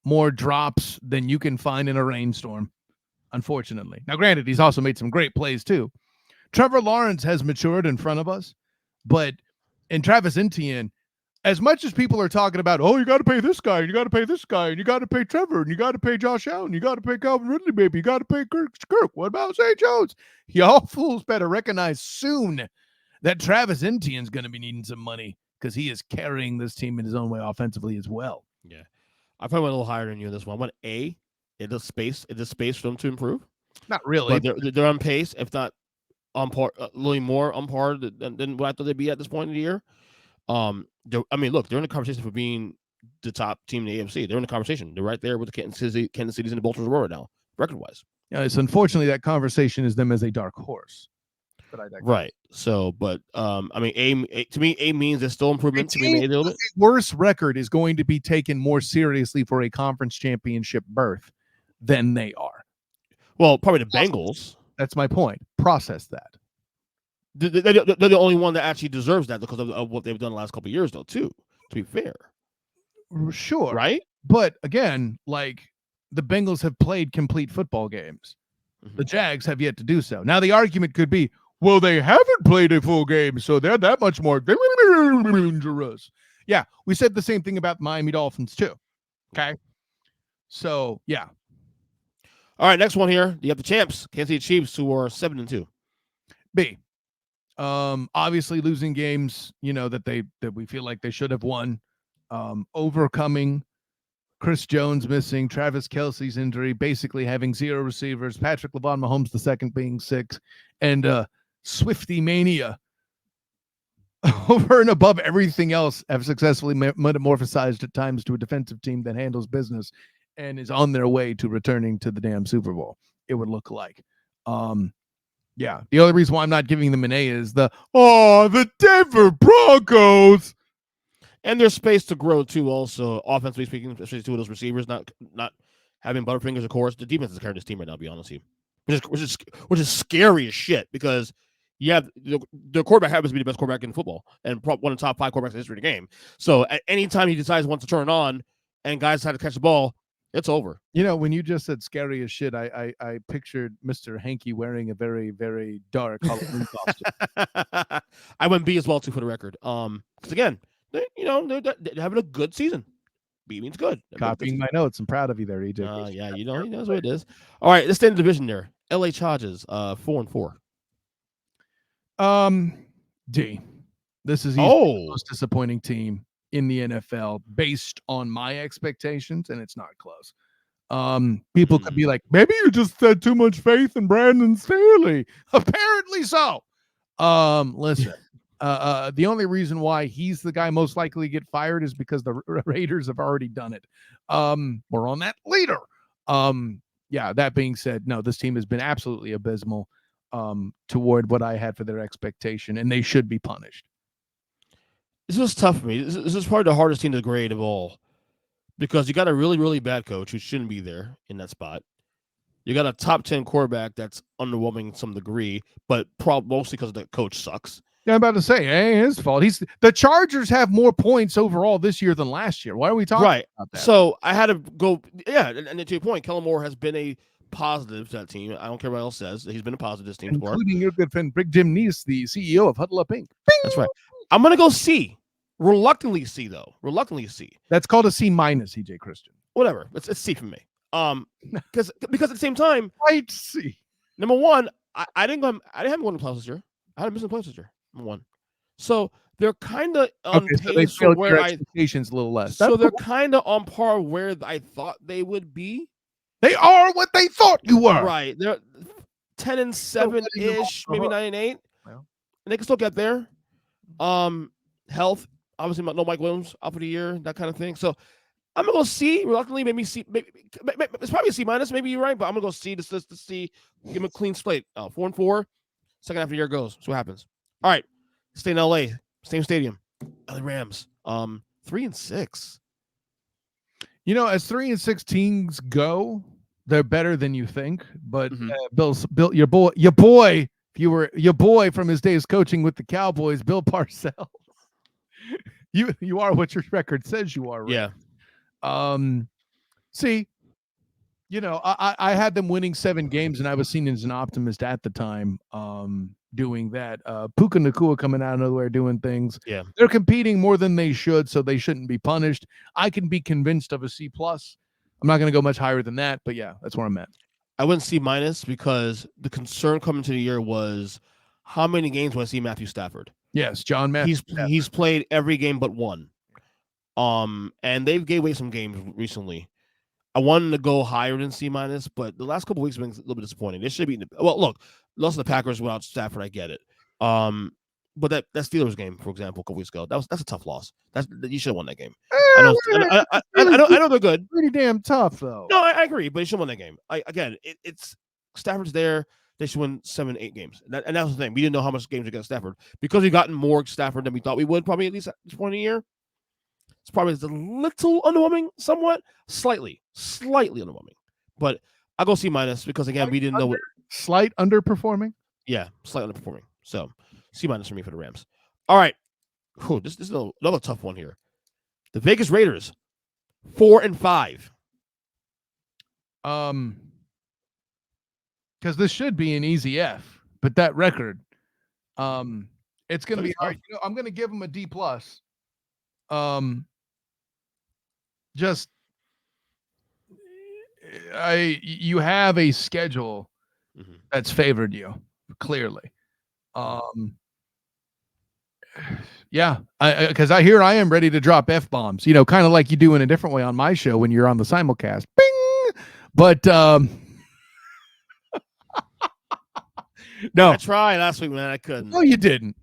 more drops than you can find in a rainstorm, unfortunately. Now, granted, he's also made some great plays, too. Trevor Lawrence has matured in front of us, but in Travis Etienne, as much as people are talking about, oh, you got to pay this guy, and you got to pay this guy, and you got to pay Trevor, and you got to pay Josh Allen, you got to pay Calvin Ridley, baby, you got to pay Kirk. What about Zay Jones? Y'all fools better recognize soon that Travis Etienne's going to be needing some money because he is carrying this team in his own way offensively as well. Yeah. I probably went a little higher than you in this one. I went A. It is space for them to improve. Not really. But they're on pace, if not on par, a little more on par than what I thought they'd be at this point in the year. Look, they're in the conversation for being the top team in the AFC. They're in the conversation. They're right there with the Kansas City's and the Baltimore Roar now, record-wise. Yeah, it's unfortunately that conversation is them as a dark horse. Right. So, but A to me, A means there's still improvement to be made a little bit. Worse record is going to be taken more seriously for a conference championship berth than they are. Well, probably the Bengals. That's my point. Process that. They're the only one that actually deserves that because of what they've done the last couple of years, though, too, to be fair. Sure. Right? But, again, like, the Bengals have played complete football games. Mm-hmm. The Jags have yet to do so. Now, the argument could be, well, they haven't played a full game, so they're that much more dangerous. Yeah, we said the same thing about the Miami Dolphins, too. Okay? So, yeah. All right, next one here. You have the champs, Kansas City Chiefs, who are 7-2. B. Obviously losing games, that we feel like they should have won. Overcoming Chris Jones missing, Travis Kelce's injury, basically having 0 receivers, Patrick LaVon Mahomes the second being 6, and Swifty Mania over and above everything else have successfully metamorphosized at times to a defensive team that handles business and is on their way to returning to the damn Super Bowl, it would look like. Yeah, the only reason why I'm not giving them an A is the Denver Broncos. And there's space to grow too. Also, offensively speaking, especially two of those receivers not having Butterfingers. Of course, the defense is carrying this team right now. To be honest with you, which is scary as shit because you have the quarterback happens to be the best quarterback in football and one of the top 5 quarterbacks in the history of the game. So at any time he decides wants to turn on and guys have to catch the ball, it's over. When you just said scary as shit, I pictured Mr. Hanky wearing a very, very dark Halloween costume. I went B as well too, for the record. Because again, they're having a good season. B means good. Copying my notes. I'm proud of you there, EJ. Yeah, he knows what it is. All right, let's stay in the division there. LA Chargers, 4-4. D. This is the most disappointing team in the NFL based on my expectations, and it's not close. People could be like, maybe you just had too much faith in Brandon Staley. Apparently so. Listen, the only reason why he's the guy most likely to get fired is because the Raiders have already done it. More on that later. Yeah, that being said, no, this team has been absolutely abysmal toward what I had for their expectation, and they should be punished. This was tough for me. This is probably the hardest team to grade of all because you got a really, really bad coach who shouldn't be there in that spot. You got a top 10 quarterback that's underwhelming to some degree, but mostly because the coach sucks. Yeah, I'm about to say, it ain't his fault. The Chargers have more points overall this year than last year. Why are we talking about that? So I had to go, and to your point, Kellen Moore has been a positive to that team. I don't care what else says. He's been a positive to this team, including your good friend Big Jim Neese, the CEO of Huddle Up Inc. Bing! That's right. I'm gonna go C. Reluctantly C, though. Reluctantly C. That's called a C minus, EJ Christian. Whatever. It's C for me. Because at the same time, right C. Number one, I didn't have him going to playoffs this year. I had him missing playoffs this year. Number one. So they're kind of on pace so they for where expectations a little less. So they're kind of on par where I thought they would be. They are what they thought you were. Right. They're 10-7-ish, maybe 9-8. Well, and they can still get there. Health, obviously, no Mike Williams out for the year, that kind of thing. So I'm gonna go C. Reluctantly, maybe C. Maybe it's probably a C minus. Maybe you're right, but I'm gonna go C to see. Give him a clean slate. 4-4. Second half of the year goes. So what happens? All right. Stay in LA. Same stadium. LA Rams. 3-6. As 3-6 teams go, they're better than you think. But Bill, your boy, if you were your boy from his days coaching with the Cowboys, Bill Parcells. You are what your record says you are, right? Yeah. See, I had them winning 7 games, and I was seen as an optimist at the time. Doing that, Puka Nacua coming out of nowhere doing things. Yeah, they're competing more than they should, so they shouldn't be punished. I can be convinced of a C plus. I'm not going to go much higher than that, but yeah, that's where I'm at. I went C minus because the concern coming to the year was how many games will I see Matthew Stafford? Yes, John Matthew. He's played every game but one. And they've gave away some games recently. I wanted to go higher than C minus, but the last couple of weeks have been a little bit disappointing. They should be. Well, look, lost the Packers without Stafford. I get it. But that Steelers game, for example, a couple weeks ago, that's a tough loss. You should have won that game. I know they're good. Pretty damn tough though. No, I agree, but you should have won that game. It's Stafford's there. They should win 7-8 games, and that's the thing. We didn't know how much games we got Stafford because we gotten more Stafford than we thought we would. Probably at least at this point in the year. It's probably a little underwhelming, somewhat, slightly underwhelming. But I'll go C minus because again, we didn't know what slight underperforming. Yeah, slightly underperforming. So C minus for me for the Rams. All right, this is another tough one here. The Vegas Raiders, 4-5. Because this should be an easy F, but that record, it's going to be hard. I'm going to give them a D plus. You have a schedule that's favored you clearly. Yeah, because I hear I am ready to drop F-bombs, kind of like you do in a different way on my show when you're on the simulcast. Bing! But I no, tried last week, man. I couldn't. no, you didn't.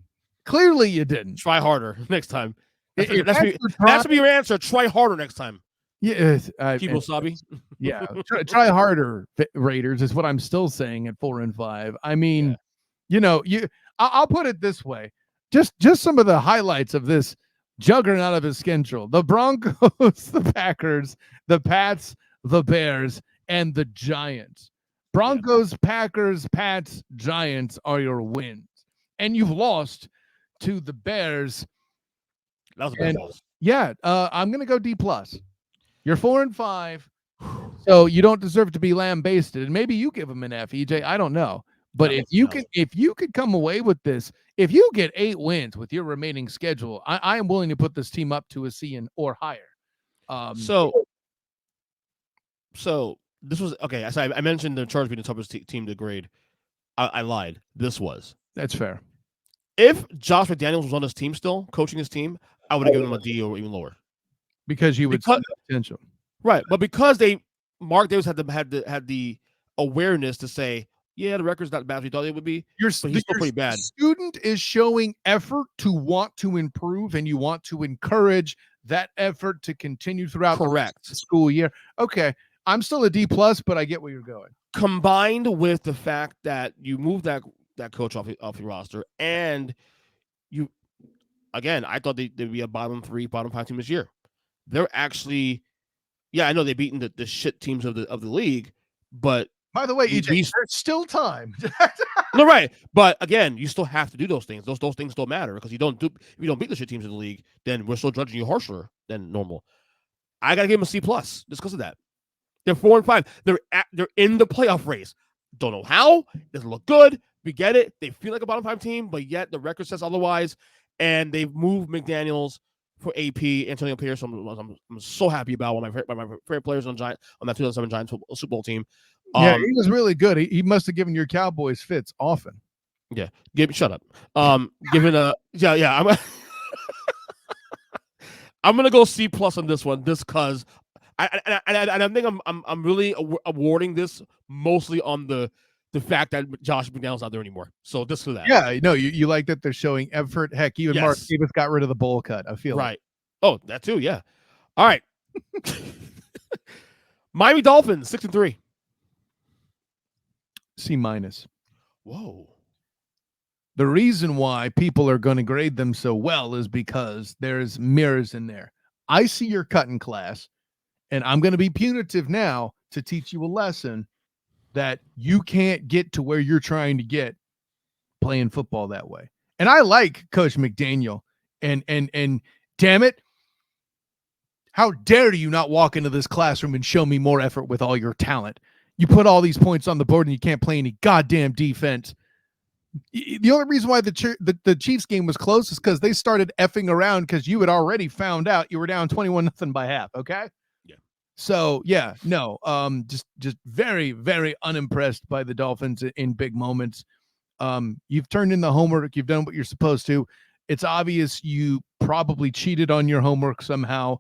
Clearly, you didn't. Try harder next time. That's If that should be your answer. Try harder next time. yeah, Kibosabi. yeah, try harder, Raiders is what I'm still saying at 4-5. I mean, I'll put it this way: just some of the highlights of this juggernaut of his schedule: the Broncos, the Packers, the Pats, the Bears, and the Giants. Broncos, Packers, Pats, Giants are your wins, and you've lost to the Bears. That was a bad loss. Yeah, I'm gonna go D+. You're 4-5, so you don't deserve to be lambasted. And maybe you give them an F, EJ. I don't know. But if you could come away with this, if you get 8 wins with your remaining schedule, I am willing to put this team up to a C or higher. So this was okay. So I mentioned the Chargers being the toughest team to grade. I lied. This was. That's fair. If Josh McDaniels was on this team still, coaching his team, I would have given him a D or even lower. Because you would see the potential. Right. But because Mark Davis had the awareness to say, yeah, the record's not as bad as we thought it would be. But he's still pretty bad. Student is showing effort to want to improve, and you want to encourage that effort to continue throughout the school year. Okay. I'm still a D+, but I get where you're going. Combined with the fact that you moved that coach off your roster, and you, again, I thought they'd be a bottom 3, bottom 5 team this year. They're actually, yeah, I know they've beaten the shit teams of the league, but by the way, EJ, there's still time. No, right, but again, you still have to do those things. Those things don't matter because if you don't beat the shit teams in the league, then we're still judging you harsher than normal. I gotta give them a C+ just because of that. They're 4-5. They're in the playoff race. Don't know how. Doesn't look good. We get it. They feel like a bottom 5 team, but yet the record says otherwise. And they've moved McDaniels for AP, Antonio Pierce. I'm so happy about one of my favorite players on that 2007 Giants Super Bowl team. Yeah, he was really good. He must have given your Cowboys fits often. Yeah, shut up. Given a yeah. I'm gonna go C+ on this one, just because. I think I'm really awarding this mostly on the fact that Josh McDaniels not there anymore. So just for that. Yeah, no, you like that they're showing effort. Heck, even Mark Davis got rid of the bowl cut. I feel right. Oh, that too. Yeah. All right. Miami Dolphins 6-3. C-. Whoa. The reason why people are going to grade them so well is because there's mirrors in there. I see your cutting class. And I'm going to be punitive now to teach you a lesson that you can't get to where you're trying to get playing football that way. And I like Coach McDaniel. And damn it, how dare you not walk into this classroom and show me more effort with all your talent? You put all these points on the board and you can't play any goddamn defense. The only reason why the Chiefs game was close is because they started effing around because you had already found out you were down 21-0 by half. Okay. So yeah, no, just very, very unimpressed by the Dolphins in big moments. You've turned in the homework. You've done what you're supposed to. It's obvious you probably cheated on your homework somehow,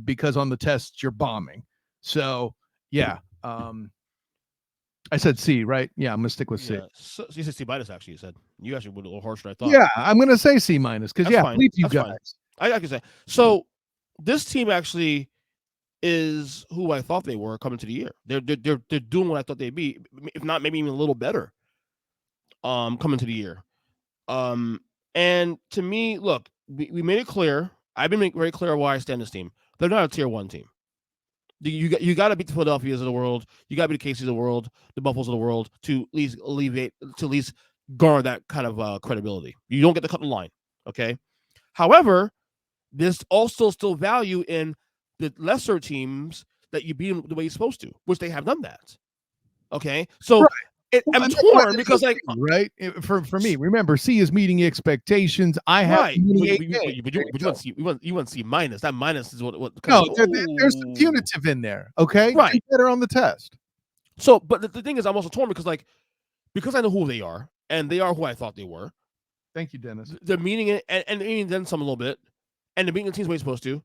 because on the tests you're bombing. So yeah, I said C, right? Yeah, I'm gonna stick with C. Yeah. So you said C-. Actually, you said you actually went a little harsher than I thought. Yeah, I'm gonna say C- because yeah, fine. please, you That's guys. Fine. I can say so. This team actually is who I thought they were coming to the year. They're doing what I thought they'd be, if not maybe even a little better. Coming to the year. And to me, look, we made it clear. I've been very clear why I stand this team. They're not a tier 1 team. You got to beat the Philadelphias of the world. You got to beat the KCs of the world, the Buffaloes of the world, to at least garner that kind of credibility. You don't get to cut the line, okay? However, there's also still value in the lesser teams that you beat them the way you're supposed to, which they have done that. Okay, so I'm torn because, like, right, for me, remember, C is meeting expectations. I have right, but you want C-. That minus is what no, there's some punitive in there. Okay, right, do better on the test. So, but the thing is, I'm also torn because I know who they are, and they are who I thought they were. Thank you, Dennis. They're meaning it and meaning then some a little bit, and they're beating the teams where they're supposed to.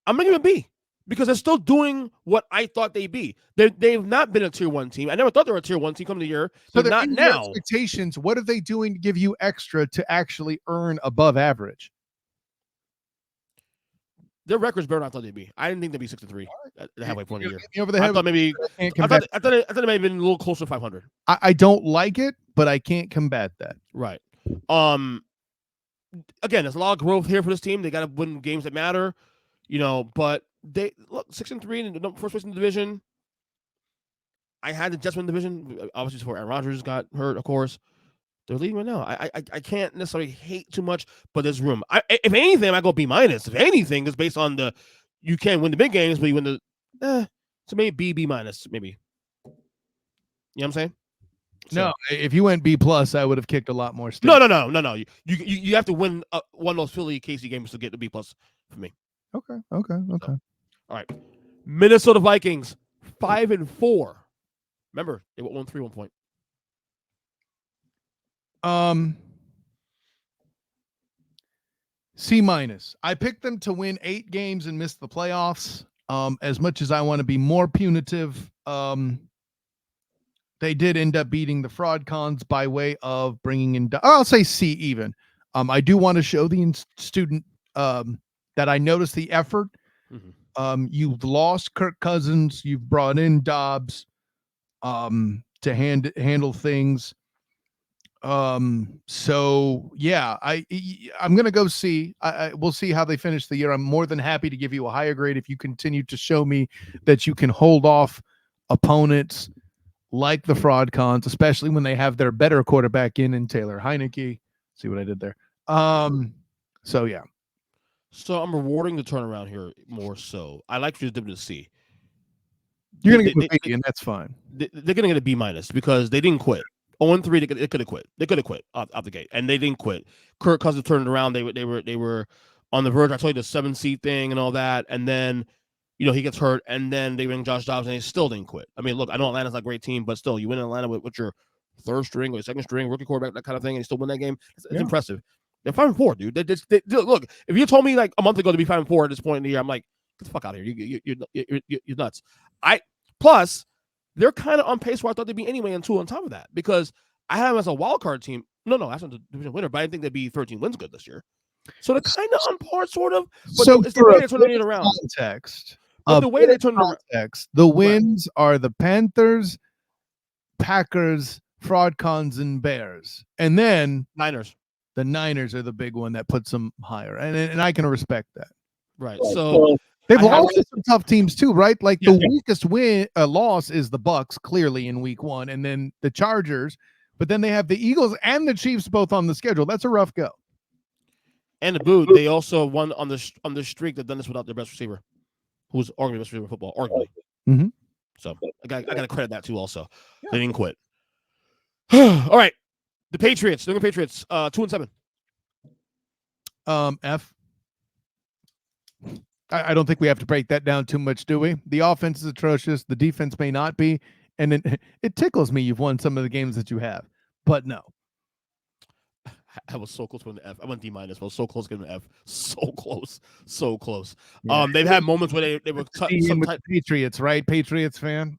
I'm going to give them a B because they're still doing what I thought they'd be. They've not been a tier 1 team. I never thought they were a tier 1 team coming to the year. So they're not now. Expectations. What are they doing to give you extra to actually earn above average? Their record's better than I thought they'd be. I didn't think they'd be 6-3 at the halfway point of the year. Over the head. I thought maybe I thought it may have been a little closer to 500. I don't like it, but I can't combat that. Right. Again, there's a lot of growth here for this team. They got to win games that matter, but they look 6-3 in the first place in the division. I had the Jets win the division, obviously before Aaron Rodgers got hurt, of course. They're leading right now. I can't necessarily hate too much, but there's room. If anything, I go B-. If anything, it's based on you can win the big games, but you win so maybe B-, maybe. You know what I'm saying? So, no, if you went B+, I would have kicked a lot more sticks. No. You have to win one of those Philly KC games to get the B+ for me. Okay. So, all right. Minnesota Vikings 5-4. Remember, they won 3 1 point. C-. I picked them to win 8 games and miss the playoffs. As much as I want to be more punitive, they did end up beating the fraud cons by way of bringing in. I'll say C even. I do want to show the student that I noticed the effort. Mm-hmm. You've lost Kirk Cousins. You've brought in Dobbs to handle things. So yeah, I'm gonna go C. We'll see how they finish the year. I'm more than happy to give you a higher grade if you continue to show me that you can hold off opponents like the fraud cons, especially when they have their better quarterback in Taylor Heineke. See what I did there? So yeah. So I'm rewarding the turnaround here more so. I like you to give it a C. You're gonna get a B, and that's fine. They're gonna get a B- because they didn't quit. 0-3, they could have quit. They could have quit out the gate, and they didn't quit. Kirk Cousins turned it around. They were on the verge. I told you the 7-seed thing and all that, and then he gets hurt, and then they bring Josh Dobbs, and they still didn't quit. I mean, look, I know Atlanta's not a great team, but still, you win in Atlanta with your third string or your second string rookie quarterback, that kind of thing, and you still win that game. It's impressive. They're 5-4, dude. They look. If you told me like a month ago to be 5-4 at this point in the year, I'm like, get the fuck out of here. You're nuts. Plus, they're kind of on pace where I thought they'd be anyway, and 2 on top of that, because I had them as a wild card team. No, that's not the division winner, but I didn't think they'd be 13 wins good this year. So they're kind of on par, sort of. But so it's the way they're turning it around. But the way they turn around. The wins are the Panthers, Packers, fraud cons, and Bears, and then Niners. The Niners are the big one that puts them higher, and I can respect that. Right. So they've lost to some tough teams too, right? Like the weakest loss is the Bucks, clearly in week 1, and then the Chargers. But then they have the Eagles and the Chiefs both on the schedule. That's a rough go. And the boot, they also won on the streak. They've done this without their best receiver, who's arguably the best receiver in football, arguably. Mm-hmm. So I got to credit that too. Also, they didn't quit. All right, the Patriots. New England Patriots, 2-7. F. I don't think we have to break that down too much, do we? The offense is atrocious. The defense may not be. And it tickles me you've won some of the games that you have. But no. I was so close to an F. I went D-, but I was so close to getting an F. So close. Yeah. They've had moments where they were Patriots, right? Patriots fan.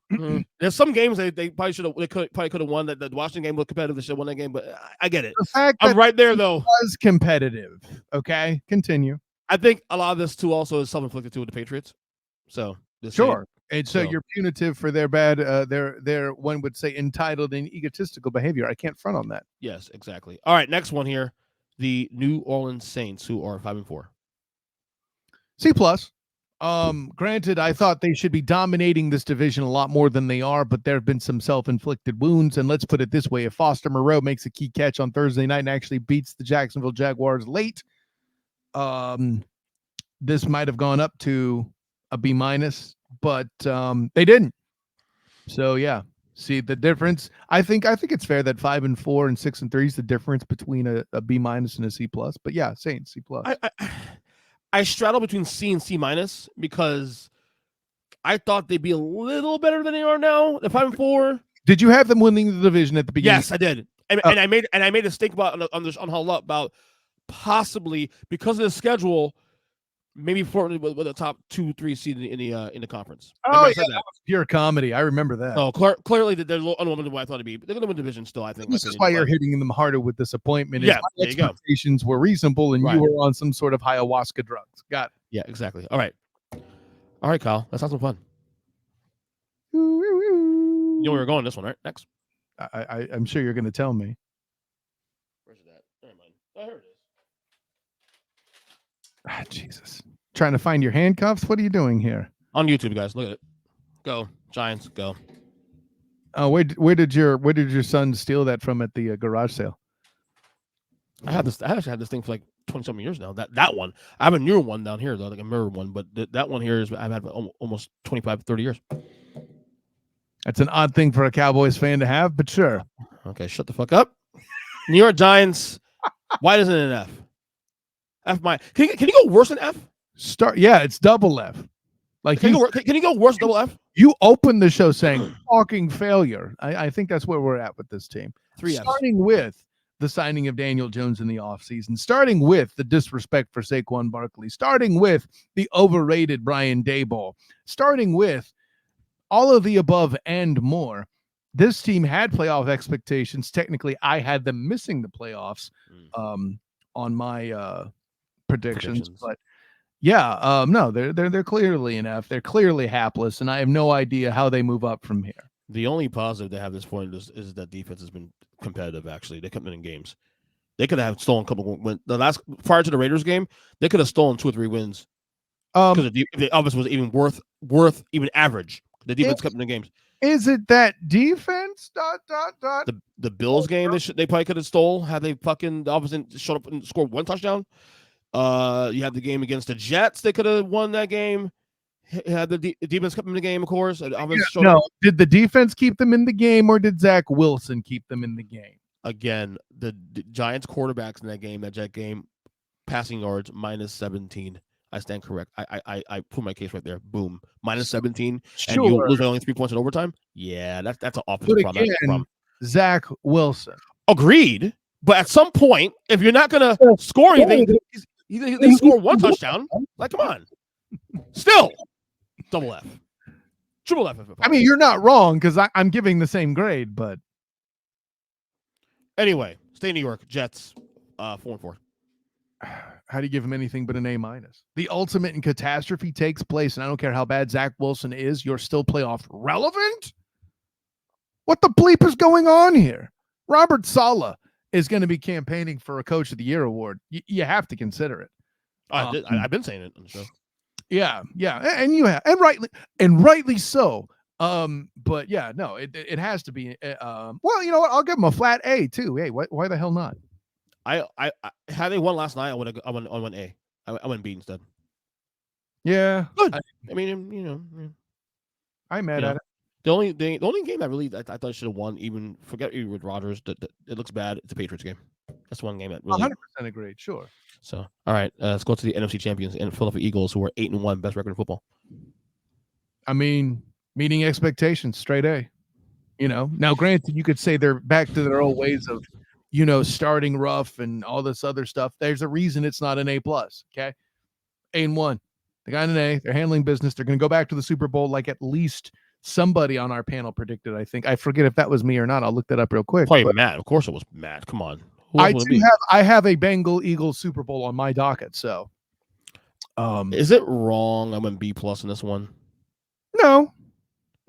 There's some games they probably should have. They could have won. That the Washington game was competitive. They should have won that game. But I get it. The fact I'm right there though. Was competitive. Okay, continue. I think a lot of this too also is self-inflicted too with the Patriots. So sure. And so you're punitive for their bad, their one would say entitled and egotistical behavior. I can't front on that. Yes, exactly. All right, next one here, the New Orleans Saints, who are 5-4. C+. Granted, I thought they should be dominating this division a lot more than they are, but there have been some self-inflicted wounds. And let's put it this way: if Foster Moreau makes a key catch on Thursday night and actually beats the Jacksonville Jaguars late, this might have gone up to a B-, but they didn't. So yeah, see the difference. I think it's fair that 5-4 and 6-3 is the difference between a B- and a C+. But yeah, Saints C+. I straddle between C and C- because I thought they'd be a little better than they are now. The 5-4. Did you have them winning the division at the beginning? Yes, I did. and I made a stink about on Hull Up about possibly because of the schedule, maybe Portland with the top 2-3 seed in the conference. Oh yeah, that was pure comedy. I remember that. No, clearly they're a little unlimited what I thought it'd be. They're gonna win the division still. I think this is why you're hitting them harder with disappointment. Yeah, my expectations were reasonable, and you were on some sort of ayahuasca drugs. Got it. Yeah, exactly. All right, Kyle. That sounds fun. You know where we're going this one, right? Next. I'm sure you're going to tell me. Where's it at? Never mind. I heard it is. Jesus. Trying to find your handcuffs? What are you doing here? On YouTube, guys. Look at it. Go. Giants, go. Oh, where did your son steal that from at the garage sale? I actually had this thing for like 20-something years now. That one. I have a newer one down here, though, like a mirror one, but that one here I've had almost 25, 30 years. That's an odd thing for a Cowboys fan to have, but sure. Okay, shut the fuck up. New York Giants. Why isn't it an F? Can you go worse than F? Yeah, it's double F. Like can you go worse double F? You opened the show saying fucking failure. I think that's where we're at with this team. 3 Fs. Starting with the signing of Daniel Jones in the offseason, starting with the disrespect for Saquon Barkley, starting with the overrated Brian Daboll, starting with all of the above and more. This team had playoff expectations. Technically, I had them missing the playoffs on my predictions. But yeah, no, they're clearly an F. They're clearly hapless, and I have no idea how they move up from here. The only positive they have at this point is that defense has been competitive. Actually, they come in games. They could have stolen a couple wins. Prior to the Raiders game, they could have stolen 2 or 3 wins because the offense was even worth even average. The defense kept in the games. Is it that defense? ... The Bills game they probably could have stole had they fucking the offense showed up and scored 1 touchdown. You had the game against the Jets. They could have won that game. Had the defense kept them in the game, of course. Did the defense keep them in the game, or did Zach Wilson keep them in the game? Again, the Giants quarterbacks in that game, that Jet game, passing yards -17. I stand correct. I put my case right there. Boom. -17. Sure. And you lose by only 3 points in overtime. Yeah, that's an offensive problem. Zach Wilson. Agreed. But at some point, if you're not gonna score anything, they score 1 touchdown. Like, come on. Still, double F. Triple F. I mean, you're not wrong because I'm giving the same grade, but anyway, stay in New York. Jets, 4-4. How do you give him anything but an A-? The ultimate in catastrophe takes place, and I don't care how bad Zach Wilson is, you're still playoff relevant? What the bleep is going on here? Robert Saleh is going to be campaigning for a Coach of the Year award. You have to consider it. I've been saying it on the show. Yeah, and you have, and rightly so. But yeah, no, it has to be. Well, you know what? I'll give him a flat A too. Hey, why the hell not? I had they won last night, I went A. I went B instead. Yeah, good. I mean, you know, I'm mad at it. The only game I thought I should have won, even forget you with Rodgers. That it looks bad. It's the Patriots game. That's one game that really 100% agreed. Sure. So, all right, let's go to the NFC champions and Philadelphia Eagles, who are 8-1, best record in football. I mean, meeting expectations, straight A. You know, now granted, you could say they're back to their old ways of, you know, starting rough and all this other stuff. There's a reason it's not an A+. Okay, 8-1. They got an A. They're handling business. They're going to go back to the Super Bowl, like at least somebody on our panel predicted. I think I forget if that was me or not. I'll look that up real quick. Probably Matt. Of course, it was Matt. Come on. I have a Bengal-Eagles Super Bowl on my docket. So, is it wrong? I went B+ in this one.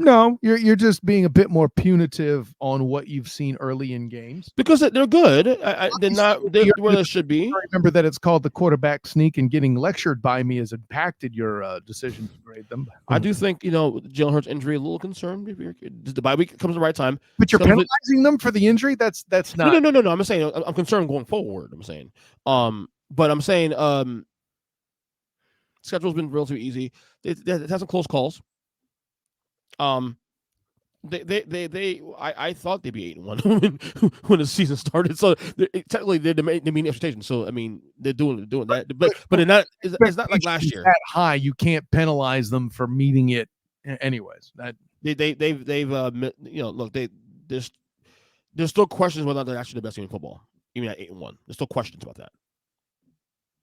No, you're just being a bit more punitive on what you've seen early in games because they're good. They're not where they should be. Remember that it's called the quarterback sneak, and getting lectured by me has impacted your decision to grade them. I do think Jalen Hurts' injury a little concerned. The bye week comes at the right time, but you're penalizing them for the injury. That's not. No. I'm saying I'm concerned going forward. I'm saying, but I'm saying schedule's been relatively easy. It has some close calls. I thought they'd be 8-1 when the season started. So technically they're meeting expectations. So I mean they're doing that, but they're not. It's not like last year. That high, you can't penalize them for meeting it. Anyways, that they've look, there's still questions whether they're actually the best team in football, even at 8-1. There's still questions about that.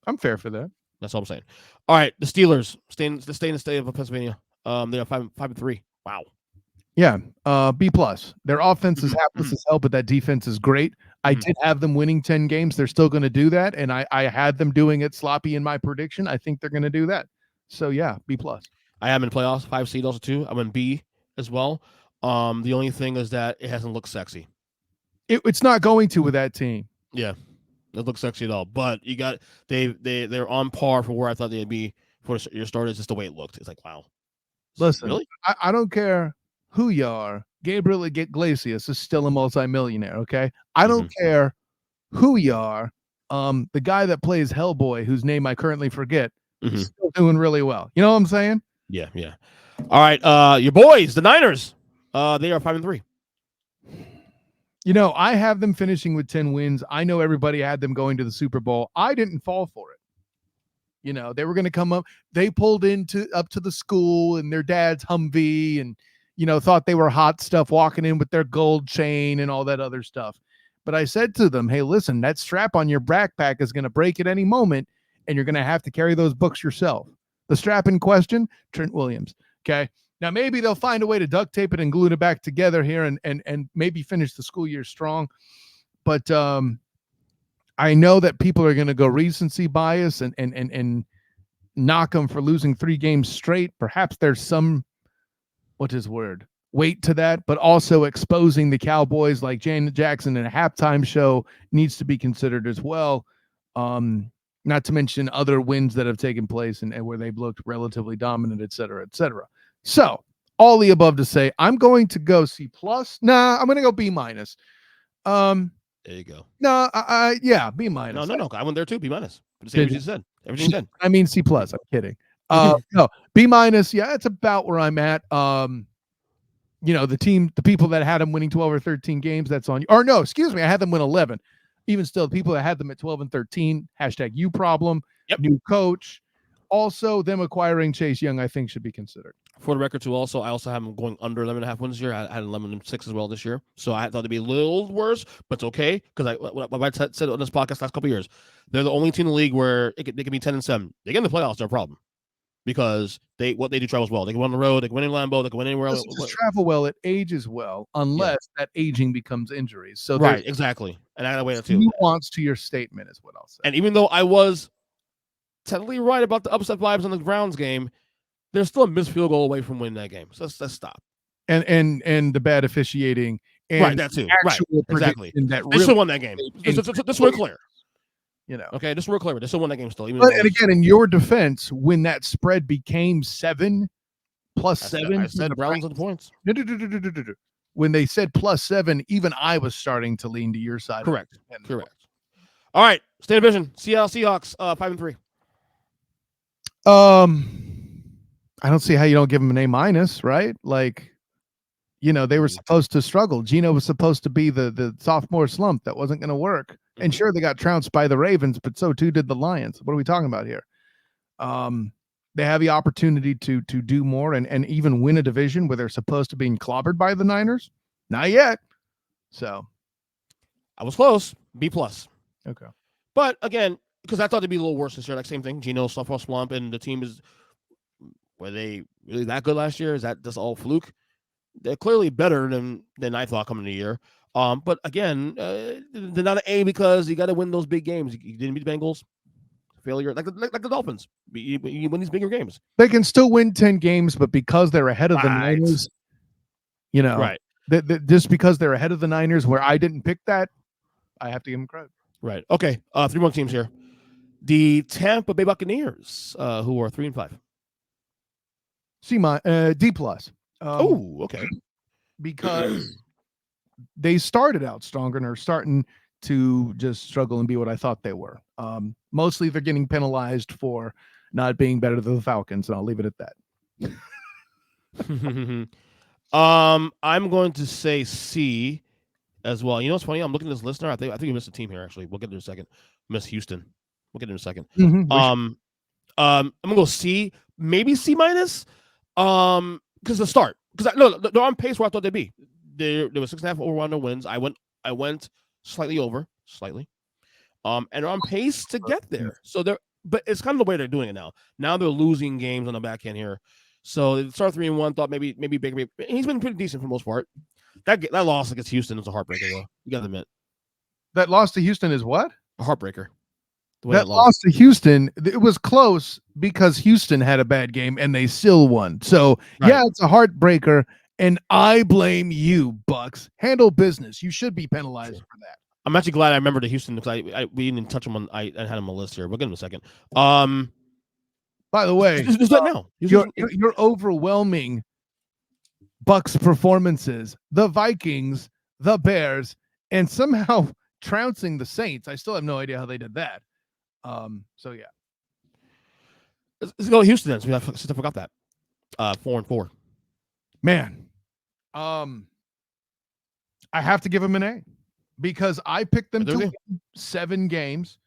I'm fair for that. That's all I'm saying. All right, the Steelers stay in the state of Pennsylvania. They are 5-3. Wow. Yeah, B plus. Their offense is hapless Mhm. as hell, but that defense is great. I Mhm. did have them winning 10 games. They're still going to do that, and I had them doing it sloppy in my prediction. I think they're going to do that. So yeah, B plus. I am in playoffs, 5 seed also too. I'm in B as well. The only thing is that it hasn't looked sexy. It's not going to with that team. Yeah, it looks sexy at all. But you got they're on par for where I thought they'd be for your starters. Just the way it looked. It's like wow. Listen, Really? I don't care who you are. Gabriel Iglesias is still a multimillionaire. Okay, I don't care who you are. The guy that plays Hellboy, whose name I currently forget, is still doing really well. You know what I'm saying? Yeah, yeah. All right, your boys, the Niners. They are 5-3. You know, I have them finishing with 10 wins. I know everybody had them going to the Super Bowl. I didn't fall for it. You know, they were going to come up. They pulled up to the school in their dad's Humvee and, you know, thought they were hot stuff walking in with their gold chain and all that other stuff. But I said to them, hey, listen, that strap on your backpack is going to break at any moment, and you're going to have to carry those books yourself. The strap in question, Trent Williams. Okay. Now, maybe they'll find a way to duct tape it and glue it back together here and maybe finish the school year strong. But I know that people are going to go recency bias and knock them for losing 3 games straight. Perhaps there's some, what's his word, weight to that, but also exposing the Cowboys like Janet Jackson in a halftime show needs to be considered as well. Not to mention other wins that have taken place and where they've looked relatively dominant, et cetera, et cetera. So all the above to say, I'm going to go C plus. Nah, I'm going to go B minus. There you go. No, yeah, B minus. No. I went there too. B minus. Everything you said. Everything you said. I mean C plus. I'm kidding. No, B minus. Yeah, it's about where I'm at. You know, the people that had them winning 12 or 13 games, that's on you. Or no, excuse me, I had them win 11. Even still, the people that had them at 12 and 13, #you problem, new coach. Also, them acquiring Chase Young, I think, should be considered. For the record, too, I also have them going under 11.5 wins this year. I had 11-6 as well this year. So I thought it'd be a little worse, but it's okay. Because what I said on this podcast last couple of years, they're the only team in the league where they can be 10-7. They get in the playoffs, they're a problem. Because what they do travels well. They can win on the road, they can win in Lambeau, they can win anywhere else. Just travel well, it ages well, unless that aging becomes injuries. So right, exactly. And I got to wait too. Nuance to your statement is what I'll say. And even though I was technically right about the upset vibes on the Browns game, there's still a missed field goal away from winning that game. So let's stop. And the bad officiating. And right, that too. Right, exactly. That they should have won that game. This we're clear. You know, okay, this we're clear. They still won that game still. Even and again, in your defense, when that spread became 7 plus 7, I said Browns on the points. When they said plus 7, even I was starting to lean to your side. Correct. All right, state division. Seattle Seahawks, 5-3. I don't see how you don't give them an A minus, right? Like, you know, they were supposed to struggle. Geno was supposed to be the sophomore slump that wasn't going to work. And sure, they got trounced by the Ravens, but so too did the Lions. What are we talking about here? They have the opportunity to do more and even win a division where they're supposed to be clobbered by the Niners. Not yet. So I was close. B plus. Okay. But again, because I thought it'd be a little worse this year, like same thing. Geno, sophomore slump, and the team were they really that good last year? Is that just all fluke? They're clearly better than I thought coming into the year. But again, they're not an A because you got to win those big games. You didn't beat the Bengals. Failure, like the Dolphins. You win these bigger games. They can still win 10 games, but because they're ahead of the Niners, you know, right. Just because they're ahead of the Niners, where I didn't pick that, I have to give them credit. Right. Okay. 3 more teams here. The Tampa Bay Buccaneers, who are 3-5. D plus. Okay. Because they started out stronger and are starting to just struggle and be what I thought they were. Mostly they're getting penalized for not being better than the Falcons, and I'll leave it at that. I'm going to say C as well. You know what's funny? I'm looking at this listener. I think we missed a team here, actually. We'll get there in a second. Miss Houston. We'll get there in a second. I'm gonna go C, maybe C minus. Because the start. Because they're on pace where I thought they'd be. There was 6.5 over-under wins. I went I went slightly over, slightly. And they're on pace to get there. So but it's kind of the way they're doing it now. Now they're losing games on the back end here. So they start 3-1. Thought maybe Baker. He's been pretty decent for the most part. That loss against Houston is a heartbreaker, though. You got to admit. That loss to Houston is what? A heartbreaker. That loss to Houston, it was close because Houston had a bad game and they still won. So yeah, it's a heartbreaker. And I blame you, Bucks. Handle business. You should be penalized for that. I'm actually glad I remember the Houston because we didn't touch him on. I had him on the list here. We'll get him in a second. By the way, is that now? You're overwhelming Bucks performances, the Vikings, the Bears, and somehow trouncing the Saints. I still have no idea how they did that. So yeah. Let's go to Houston then. I forgot that. 4-4. Man, I have to give them an A because I picked them to win 7 games,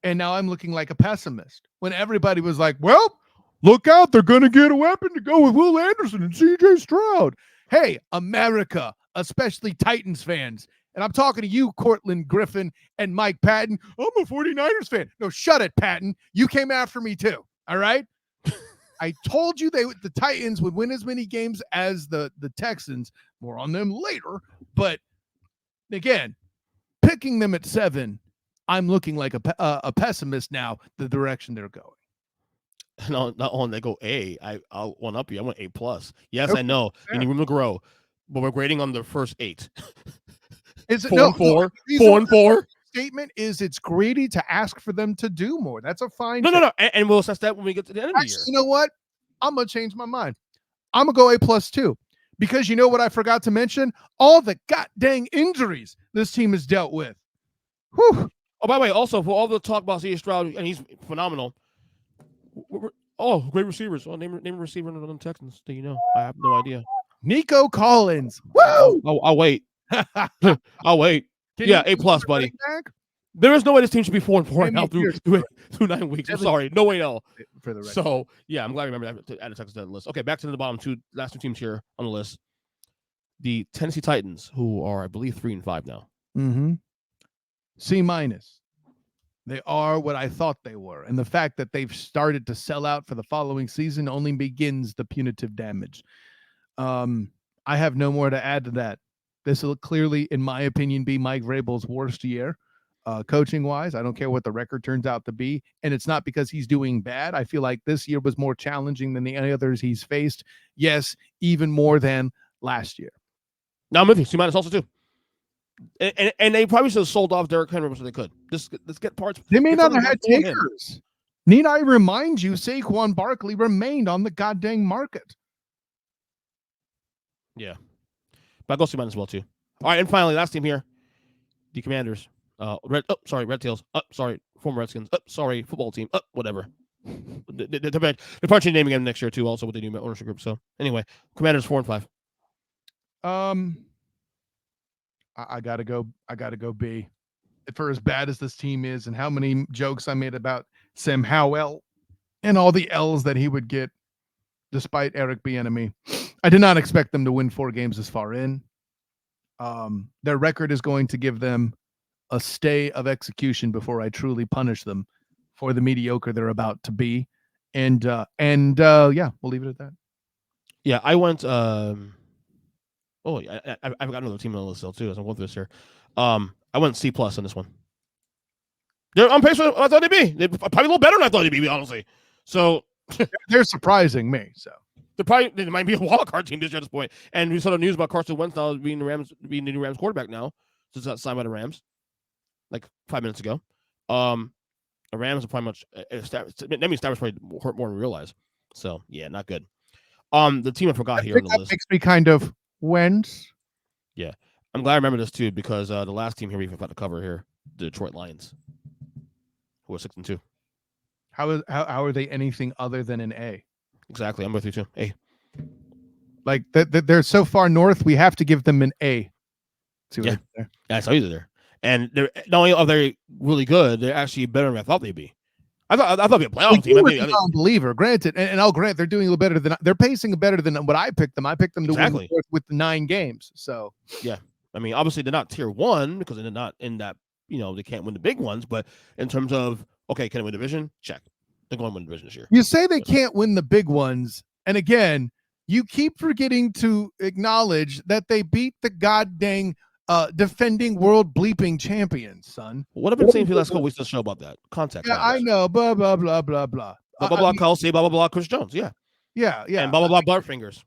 and now I'm looking like a pessimist when everybody was like, well, look out, they're going to get a weapon to go with Will Anderson and CJ Stroud. Hey, America, especially Titans fans. And I'm talking to you, Cortland Griffin and Mike Patton. I'm a 49ers fan. No, shut it, Patton. You came after me too. All right. I told you the Titans would win as many games as the Texans. More on them later. But again, picking them at 7, I'm looking like a pessimist now, the direction they're going. No, not only they go A, I'll one up you. I want A+. Yes, okay. I know. You need room to grow. But we're grading on the first 8. Is it 4-4? 4-4? Statement is it's greedy to ask for them to do more. That's a fine. No. And we'll assess that when we get to the end of the year. You know what? I'm gonna change my mind. I'm gonna go A+ too, because you know what I forgot to mention? All the goddamn injuries this team has dealt with. Whew. Oh, by the way, also for all the talk about C.J. Stroud, and he's phenomenal. Great receivers. Oh, name a receiver on the Texans. Do you know? I have no idea. Nico Collins. Woo! I'll wait. I'll wait. Yeah, A+, buddy. There is no way this team should be 4-4 right now through 9 weeks. I'm sorry. No way, no. For the record. So, yeah, I'm glad I remember that to add a Texas to the list. Okay, back to the last 2 teams here on the list. The Tennessee Titans, who are, I believe, 3-5 now. Mm-hmm. C-. They are what I thought they were. And the fact that they've started to sell out for the following season only begins the punitive damage. I have no more to add to that. This will clearly, in my opinion, be Mike Vrabel's worst year, coaching-wise. I don't care what the record turns out to be. And it's not because he's doing bad. I feel like this year was more challenging than the others he's faced. Yes, even more than last year. Now I'm with you. C- also, too. And they probably should have sold off Derrick Henry so they could. Let's get parts. They may not have had takers. Need I remind you, Saquon Barkley remained on the goddamn market. Yeah. But I'll go C- as well, too. All right, and finally, last team here. The Commanders. Red Tails. Former Redskins. Football team. Whatever. They're probably changing name again next year, too, also with the new ownership group. So, anyway, Commanders 4-5. I gotta go B. For as bad as this team is and how many jokes I made about Sam Howell and all the L's that he would get despite Eric Bieniemy, I did not expect them to win 4 games this far in. Their record is going to give them a stay of execution before I truly punish them for the mediocre they're about to be. And yeah, we'll leave it at that. Yeah, I went I've got another team on the list still too as I'm going through this here. I went C+ on this one. They're on pace for what I thought they'd be. They're probably a little better than I thought they'd be, honestly. So they're surprising me. So they might be a wild card team this year at this point. And we saw the news about Carson Wentz now being the new Rams quarterback now. Since got signed by the Rams like 5 minutes ago. The Rams are probably much that means Stafford's probably hurt more than we realize. So yeah, not good. The team I forgot here on the list makes me kind of Wentz. Yeah. I'm glad I remember this too because the last team here we forgot to cover here, the Detroit Lions, who are 6-2. How are they anything other than an A? Exactly. I'm with you too. A. Like they're so far north, we have to give them an A. See what yeah, I saw you there. And they're not only are they really good, they're actually better than I thought they'd be. I thought they'd be a playoff team. I'm a believer, granted, and I'll grant they're doing a little better than they're pacing better than what I picked them. I picked them to win with the 9 games. So yeah, I mean, obviously they're not tier 1 because they're not in that, they can't win the big ones. But in terms of, okay, can they win division? Check. They're going to win the division this year. You say they can't win the big ones. And again, you keep forgetting to acknowledge that they beat the goddamn defending world bleeping champions, son. What have been saying for the last couple weeks to show about that? Context. Yeah, I know. Blah, blah, blah, blah, blah. Blah, blah, blah, Kelsey, blah, blah, blah, Chris Jones. Yeah. Yeah. And blah, blah, blah, Butterfingers.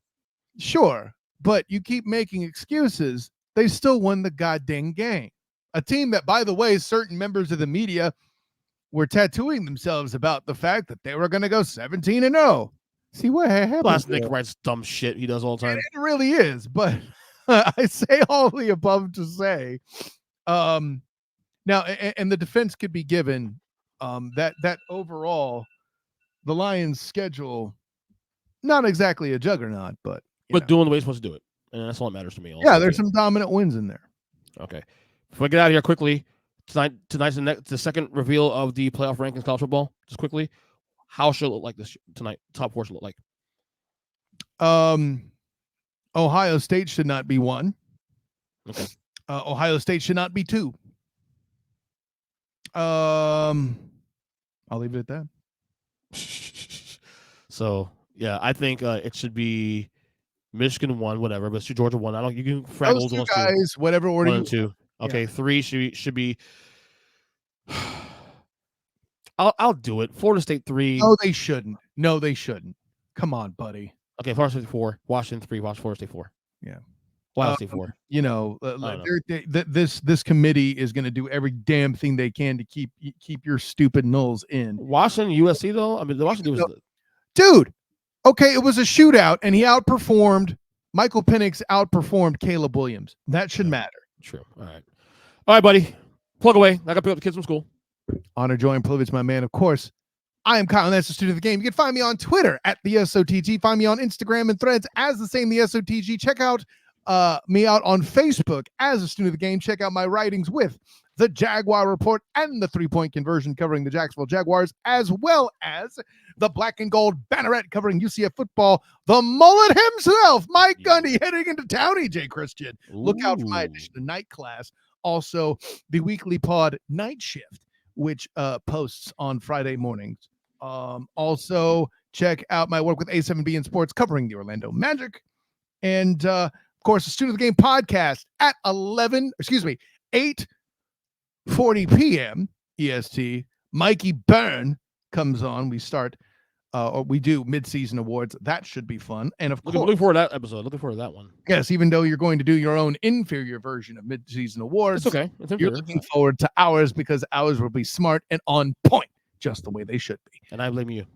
Sure. But you keep making excuses. They still won the goddamn game. A team that, by the way, certain members of the media were tattooing themselves about the fact that they were going to go 17-0. See what happened? Last Nick writes dumb shit he does all the time. It really is, but I say all the above to say, now, and the defense could be given that overall, the Lions' schedule, not exactly a juggernaut, but doing the way you're supposed to do it, and that's all that matters to me. Also, there's some dominant wins in there. Okay, before I get out of here quickly, tonight's the second reveal of the playoff rankings college football. Just quickly, how should it look like this tonight? Top 4 should look like. Ohio State should not be 1. Okay. Ohio State should not be 2. I'll leave it at that. So yeah, I think it should be Michigan 1, whatever, but Georgia 1. I don't. You can fraggle those guys, whatever order 1 and 2. Okay, 3 should be. I'll do it. Florida State 3. No, they shouldn't. No, they shouldn't. Come on, buddy. Okay, Florida State 4. Washington 3. Florida State 4. Yeah. Ohio State 4. This committee is going to do every damn thing they can to keep your stupid nulls in. Washington, USC though. I mean, the Washington was dude. Okay, it was a shootout, and he outperformed Michael Penix. Outperformed Caleb Williams. That should matter. True. All right, buddy. Plug away. I got to pick up the kids from school. Honor, joy, and privilege, my man. Of course, I am Kyle, and that's the student of the game. You can find me on Twitter at the SOTG. Find me on Instagram and Threads as the same, the SOTG. Check out me out on Facebook as a student of the game. Check out my writings with the Jaguar Report and the 3-point conversion covering the Jacksonville Jaguars, as well as the Black and Gold Banneret covering UCF football. The mullet himself, Mike Gundy, heading into town, EJ Christian. Look out for my edition of Night Class. Also, the weekly pod Night Shift, which posts on Friday mornings. Also, check out my work with A7B in Sports covering the Orlando Magic. And, of course, the Student of the Game podcast at 8:40 p.m. EST. Mikey Byrne comes on. We start, or we do mid-season awards. That should be fun. And of course, looking forward to that episode. Looking forward to that one. Yes, even though you're going to do your own inferior version of mid-season awards, it's okay. You're looking forward to ours because ours will be smart and on point, just the way they should be. And I blame you.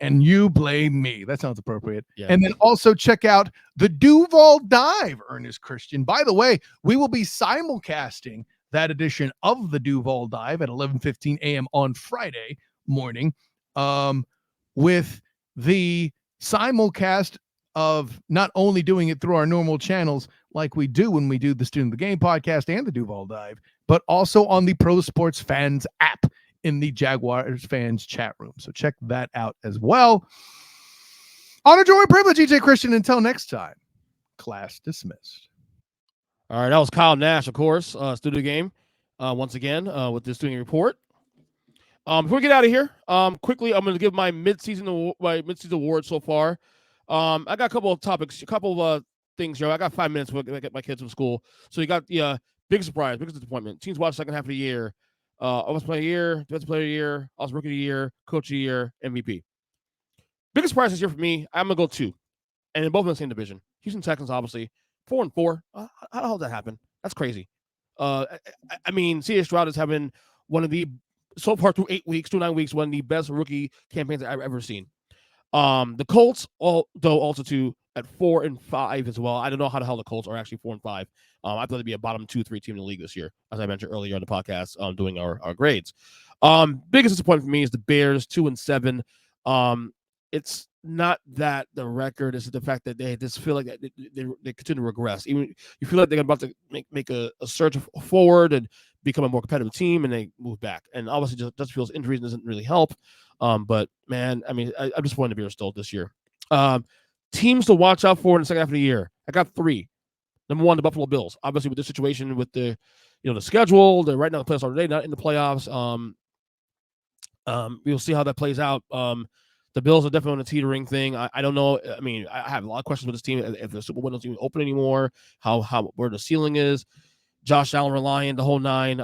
And you blame me. That sounds appropriate. Yeah. And then also check out the Duval Dive, Ernest Christian. By the way, we will be simulcasting that edition of the Duval Dive at 11:15 a.m. on Friday morning, with the simulcast of not only doing it through our normal channels like we do when we do the Student of the Game podcast and the Duval Dive, but also on the Pro Sports Fans app in the Jaguars fans chat room. So check that out as well. Honor, joy, and privilege, EJ Christian. Until next time, class dismissed. All right, that was Kyle Nash, of course, Studio Game, once again, with this student report. Before we get out of here, quickly, I'm going to give my mid-season award so far. I got a couple of topics, a couple of things here. I got 5 minutes to get my kids from school. So you got the big surprise, biggest disappointment. Teams watch second half of the year. Offensive player of the year, defensive player of the year, also rookie of the year, coach of the year, MVP. Biggest surprise this year for me, I'm going to go 2. And they're both in the same division. Houston Texans, obviously, 4-4. How the hell did that happen? That's crazy. I mean, C.J. Stroud is having one of the, so far through 8 weeks, 9 weeks, one of the best rookie campaigns I've ever seen. The Colts, also too, at 4-5 as well. I don't know how the hell the Colts are actually 4-5. I thought they'd be a bottom 2-3 team in the league this year, as I mentioned earlier on the podcast, doing our grades. Biggest disappointment for me is the Bears, 2-7. It's not that the record is the fact that they just feel like that they continue to regress. Even you feel like they're about to make a surge forward and become a more competitive team, and they move back. And obviously, just feels injuries doesn't really help. But man, I mean, I'm disappointed the Bears still this year. Teams to watch out for in the second half of the year. I got 3. Number one, the Buffalo Bills. Obviously, with this situation with the schedule, they're right now the playoffs are today, not in the playoffs. We'll see how that plays out. The Bills are definitely on a teetering thing. I don't know. I mean, I have a lot of questions with this team. If the Super Bowl doesn't even open anymore, how where the ceiling is. Josh Allen relying the whole nine.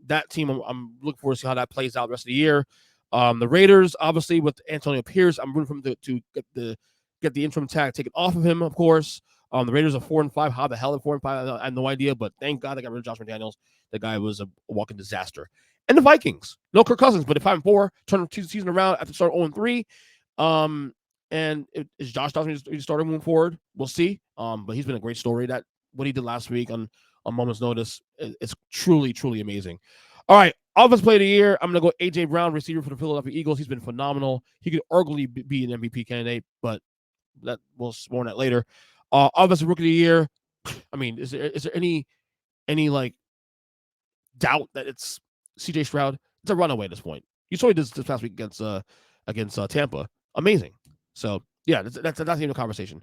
That team, I'm looking forward to see how that plays out the rest of the year. The Raiders, obviously, with Antonio Pierce, I'm rooting for him to get the interim tag taken off of him, of course. The Raiders are 4-5. How the hell they're 4-5? I have no idea, but thank God they got rid of Josh McDaniels. The guy was a walking disaster. And the Vikings, no Kirk Cousins, but at 5-4, turn the season around after start 0-3. And is Josh Dawson starting moving forward? We'll see. But he's been a great story. That what he did last week on moment's notice, it's truly, truly amazing. All right, offensive player of the year. I'm gonna go AJ Brown, receiver for the Philadelphia Eagles. He's been phenomenal. He could arguably be an MVP candidate, but that we'll more on that later. Offensive rookie of the year. I mean, is there any like doubt that it's CJ Stroud? It's a runaway at this point. You saw he did this past week against Tampa. Amazing. So yeah, that's even a conversation.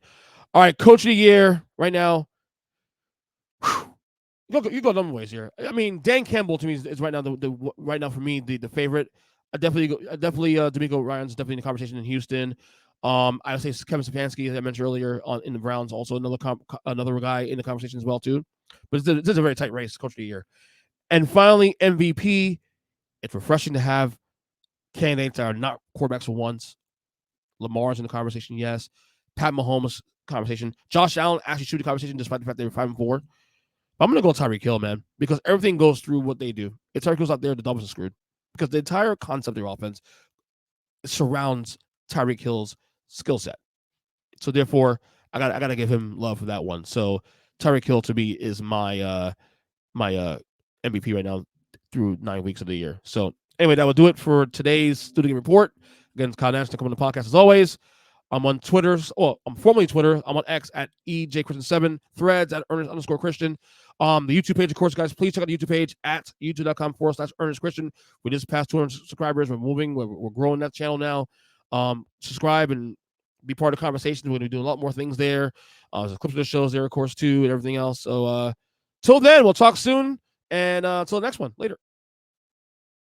All right, coach of the year right now. You go number ways here. I mean, Dan Campbell to me is right now the right now for me the favorite. I definitely D'Amico Ryan's definitely in the conversation in Houston. I would say Kevin Stefanski, as I mentioned earlier, in the Browns, also another guy in the conversation as well too. But this is a very tight race, coach of the year. And finally, MVP. It's refreshing to have candidates that are not quarterbacks for once. Lamar's in the conversation, yes. Pat Mahomes conversation. Josh Allen actually shoot the conversation despite the fact they were 5-4. But I'm going to go Tyreek Hill, man, because everything goes through what they do. If Tyreek Hill's out there, the Dolphins are screwed. Because the entire concept of their offense surrounds Tyreek Hill's skill set. So therefore, I got to give him love for that one. So Tyreek Hill to me is my MVP right now through 9 weeks of the year. So anyway, that will do it for today's Student Game Report. Again, Kyle Nash to come on the podcast as always. I'm on Twitter. Well, I'm formerly Twitter. I'm on X at EJChristian7, Threads at Earnest_Christian. The YouTube page, of course, guys, please check out the YouTube page at youtube.com/Earnest Christian. We just passed 200 subscribers. We're moving. We're growing that channel now. Subscribe and be part of the conversation. We're going to be doing a lot more things there. There's clips of the shows there, of course, too, and everything else. So till then, we'll talk soon. And till the next one. Later.